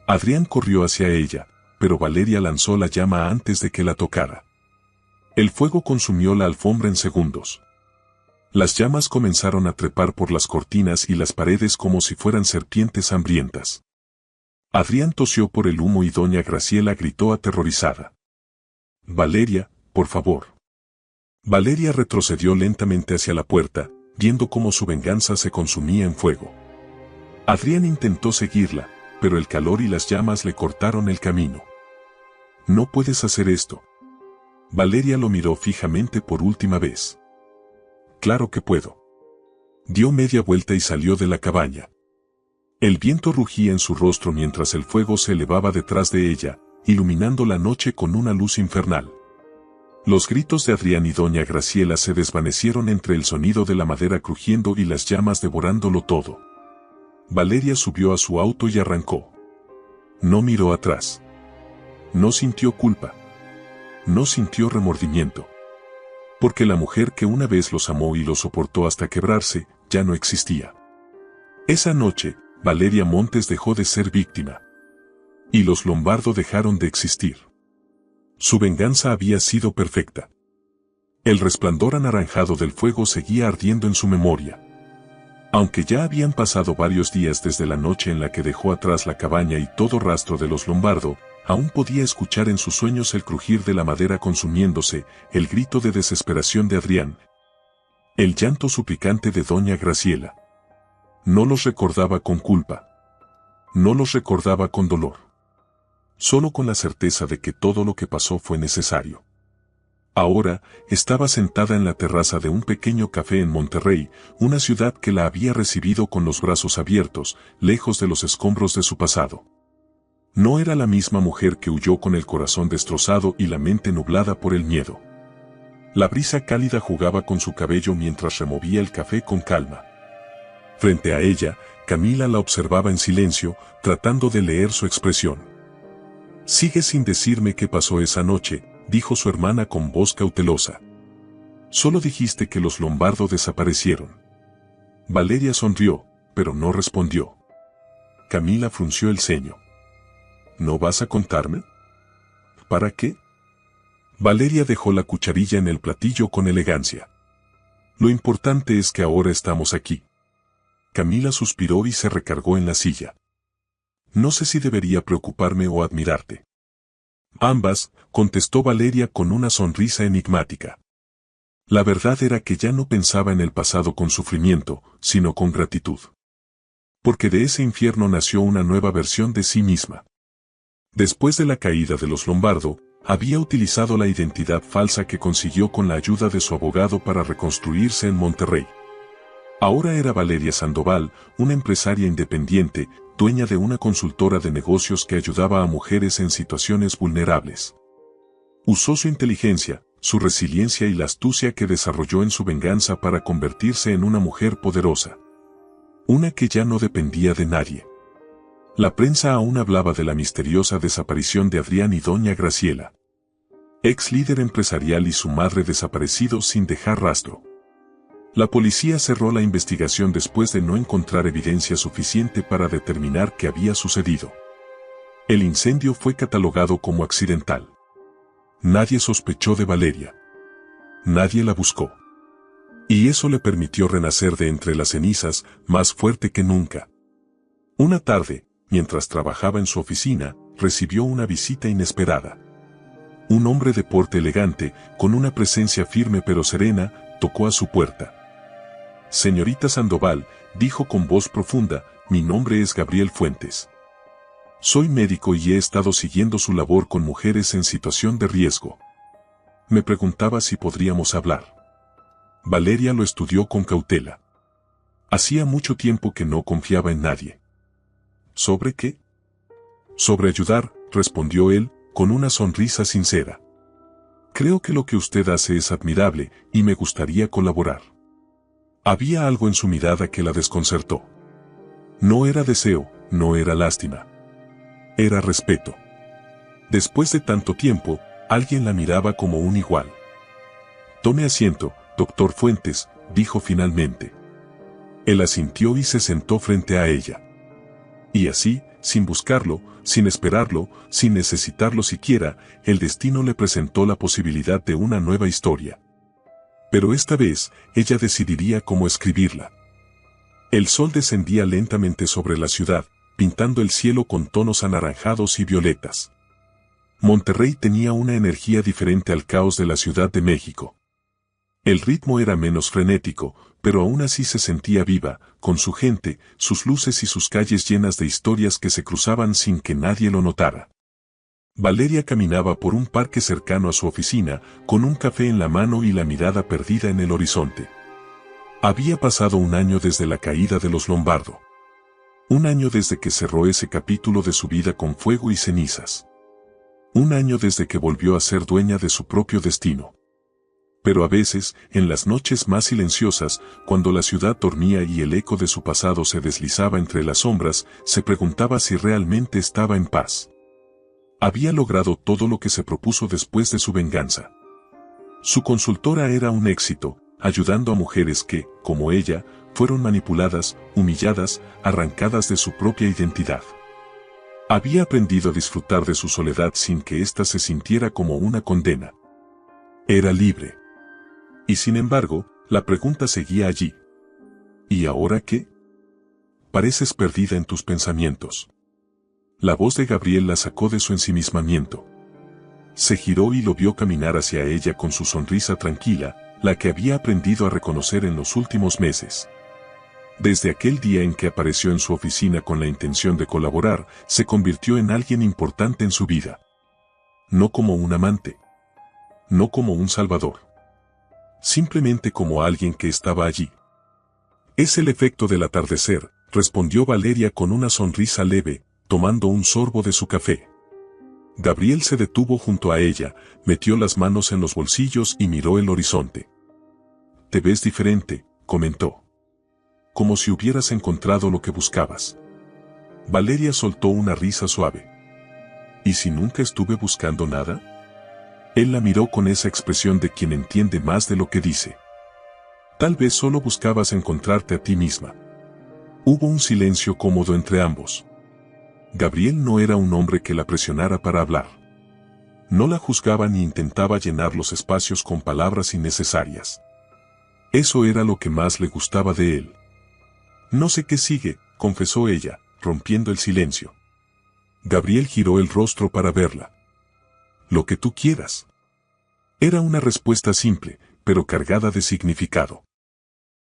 Adrián corrió hacia ella, pero Valeria lanzó la llama antes de que la tocara. El fuego consumió la alfombra en segundos. Las llamas comenzaron a trepar por las cortinas y las paredes como si fueran serpientes hambrientas. Adrián tosió por el humo y doña Graciela gritó aterrorizada. Valeria, por favor. Valeria retrocedió lentamente hacia la puerta, viendo cómo su venganza se consumía en fuego. Adrián intentó seguirla, pero el calor y las llamas le cortaron el camino. No puedes hacer esto. Valeria lo miró fijamente por última vez. Claro que puedo. Dio media vuelta y salió de la cabaña. El viento rugía en su rostro mientras el fuego se elevaba detrás de ella, iluminando la noche con una luz infernal. Los gritos de Adrián y doña Graciela se desvanecieron entre el sonido de la madera crujiendo y las llamas devorándolo todo. Valeria subió a su auto y arrancó. No miró atrás. No sintió culpa. No sintió remordimiento. Porque la mujer que una vez los amó y los soportó hasta quebrarse, ya no existía. Esa noche, Valeria Montes dejó de ser víctima. Y los Lombardo dejaron de existir. Su venganza había sido perfecta. El resplandor anaranjado del fuego seguía ardiendo en su memoria. Aunque ya habían pasado varios días desde la noche en la que dejó atrás la cabaña y todo rastro de los Lombardo, aún podía escuchar en sus sueños el crujir de la madera consumiéndose, el grito de desesperación de Adrián, el llanto suplicante de doña Graciela. No los recordaba con culpa. No los recordaba con dolor. Solo con la certeza de que todo lo que pasó fue necesario. Ahora, estaba sentada en la terraza de un pequeño café en Monterrey, una ciudad que la había recibido con los brazos abiertos, lejos de los escombros de su pasado. No era la misma mujer que huyó con el corazón destrozado y la mente nublada por el miedo. La brisa cálida jugaba con su cabello mientras removía el café con calma. Frente a ella, Camila la observaba en silencio, tratando de leer su expresión. «Sigue sin decirme qué pasó esa noche», dijo su hermana con voz cautelosa. «Solo dijiste que los Lombardo desaparecieron». Valeria sonrió, pero no respondió. Camila frunció el ceño. ¿No vas a contarme? ¿Para qué? Valeria dejó la cucharilla en el platillo con elegancia. Lo importante es que ahora estamos aquí. Camila suspiró y se recargó en la silla. No sé si debería preocuparme o admirarte. Ambas, contestó Valeria con una sonrisa enigmática. La verdad era que ya no pensaba en el pasado con sufrimiento, sino con gratitud. Porque de ese infierno nació una nueva versión de sí misma. Después de la caída de los Lombardo, había utilizado la identidad falsa que consiguió con la ayuda de su abogado para reconstruirse en Monterrey. Ahora era Valeria Sandoval, una empresaria independiente, dueña de una consultora de negocios que ayudaba a mujeres en situaciones vulnerables. Usó su inteligencia, su resiliencia y la astucia que desarrolló en su venganza para convertirse en una mujer poderosa. Una que ya no dependía de nadie. La prensa aún hablaba de la misteriosa desaparición de Adrián y doña Graciela. Ex líder empresarial y su madre desaparecidos sin dejar rastro. La policía cerró la investigación después de no encontrar evidencia suficiente para determinar qué había sucedido. El incendio fue catalogado como accidental. Nadie sospechó de Valeria. Nadie la buscó. Y eso le permitió renacer de entre las cenizas, más fuerte que nunca. Una tarde, mientras trabajaba en su oficina, recibió una visita inesperada. Un hombre de porte elegante, con una presencia firme pero serena, tocó a su puerta. «Señorita Sandoval», dijo con voz profunda, «mi nombre es Gabriel Fuentes. Soy médico y he estado siguiendo su labor con mujeres en situación de riesgo. Me preguntaba si podríamos hablar». Valeria lo estudió con cautela. Hacía mucho tiempo que no confiaba en nadie. ¿Sobre qué? «Sobre ayudar», respondió él, con una sonrisa sincera. «Creo que lo que usted hace es admirable, y me gustaría colaborar». Había algo en su mirada que la desconcertó. No era deseo, no era lástima. Era respeto. Después de tanto tiempo, alguien la miraba como un igual. «Tome asiento, doctor Fuentes», dijo finalmente. Él asintió y se sentó frente a ella. Y así, sin buscarlo, sin esperarlo, sin necesitarlo siquiera, el destino le presentó la posibilidad de una nueva historia. Pero esta vez, ella decidiría cómo escribirla. El sol descendía lentamente sobre la ciudad, pintando el cielo con tonos anaranjados y violetas. Monterrey tenía una energía diferente al caos de la Ciudad de México. El ritmo era menos frenético, pero aún así se sentía viva, con su gente, sus luces y sus calles llenas de historias que se cruzaban sin que nadie lo notara. Valeria caminaba por un parque cercano a su oficina, con un café en la mano y la mirada perdida en el horizonte. Había pasado un año desde la caída de los Lombardo. Un año desde que cerró ese capítulo de su vida con fuego y cenizas. Un año desde que volvió a ser dueña de su propio destino. Pero a veces, en las noches más silenciosas, cuando la ciudad dormía y el eco de su pasado se deslizaba entre las sombras, se preguntaba si realmente estaba en paz. Había logrado todo lo que se propuso después de su venganza. Su consultora era un éxito, ayudando a mujeres que, como ella, fueron manipuladas, humilladas, arrancadas de su propia identidad. Había aprendido a disfrutar de su soledad sin que ésta se sintiera como una condena. Era libre. Y sin embargo, la pregunta seguía allí. ¿Y ahora qué? Pareces perdida en tus pensamientos. La voz de Gabriel la sacó de su ensimismamiento. Se giró y lo vio caminar hacia ella con su sonrisa tranquila, la que había aprendido a reconocer en los últimos meses. Desde aquel día en que apareció en su oficina con la intención de colaborar, se convirtió en alguien importante en su vida. No como un amante. No como un salvador. Simplemente como alguien que estaba allí. Es el efecto del atardecer, respondió Valeria con una sonrisa leve, tomando un sorbo de su café. Gabriel se detuvo junto a ella, metió las manos en los bolsillos y miró el horizonte. «Te ves diferente», comentó. «Como si hubieras encontrado lo que buscabas». Valeria soltó una risa suave. «¿Y si nunca estuve buscando nada?». Él la miró con esa expresión de quien entiende más de lo que dice. «Tal vez solo buscabas encontrarte a ti misma». Hubo un silencio cómodo entre ambos. Gabriel no era un hombre que la presionara para hablar. No la juzgaba ni intentaba llenar los espacios con palabras innecesarias. Eso era lo que más le gustaba de él. «No sé qué sigue», confesó ella, rompiendo el silencio. Gabriel giró el rostro para verla. «Lo que tú quieras». Era una respuesta simple, pero cargada de significado.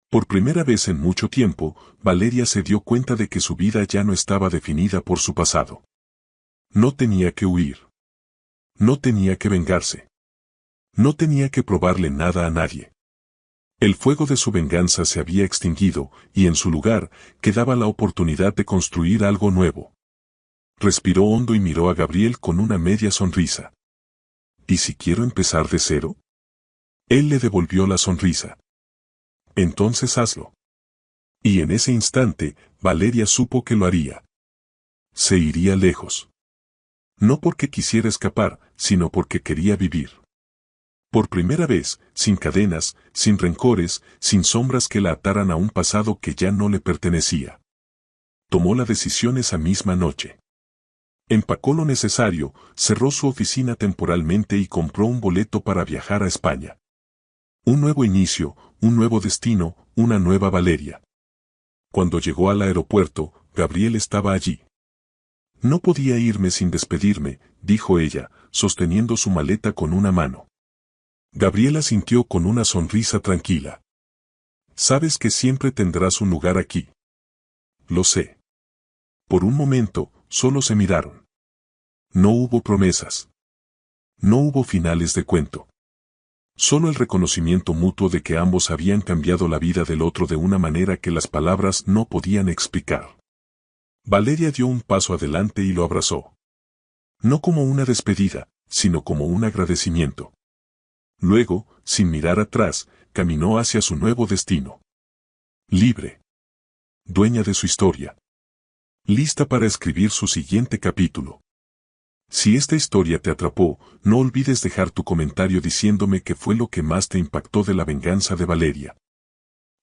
Por primera vez en mucho tiempo, Valeria se dio cuenta de que su vida ya no estaba definida por su pasado. No tenía que huir. No tenía que vengarse. No tenía que probarle nada a nadie. El fuego de su venganza se había extinguido, y en su lugar, quedaba la oportunidad de construir algo nuevo. Respiró hondo y miró a Gabriel con una media sonrisa. «¿Y si quiero empezar de cero?». Él le devolvió la sonrisa. «Entonces hazlo». Y en ese instante, Valeria supo que lo haría. Se iría lejos. No porque quisiera escapar, sino porque quería vivir. Por primera vez, sin cadenas, sin rencores, sin sombras que la ataran a un pasado que ya no le pertenecía. Tomó la decisión esa misma noche. Empacó lo necesario, cerró su oficina temporalmente y compró un boleto para viajar a España. Un nuevo inicio, un nuevo destino, una nueva Valeria. Cuando llegó al aeropuerto, Gabriel estaba allí. «No podía irme sin despedirme», dijo ella, sosteniendo su maleta con una mano. Gabriel asintió con una sonrisa tranquila. «Sabes que siempre tendrás un lugar aquí». «Lo sé». Por un momento, solo se miraron. No hubo promesas. No hubo finales de cuento. Solo el reconocimiento mutuo de que ambos habían cambiado la vida del otro de una manera que las palabras no podían explicar. Valeria dio un paso adelante y lo abrazó. No como una despedida, sino como un agradecimiento. Luego, sin mirar atrás, caminó hacia su nuevo destino. Libre. Dueña de su historia. lista para escribir su siguiente capítulo. Si esta historia te atrapó, no olvides dejar tu comentario diciéndome qué fue lo que más te impactó de la venganza de Valeria.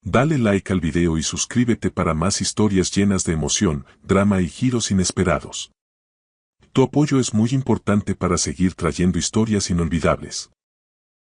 Dale like al video y suscríbete para más historias llenas de emoción, drama y giros inesperados. Tu apoyo es muy importante para seguir trayendo historias inolvidables.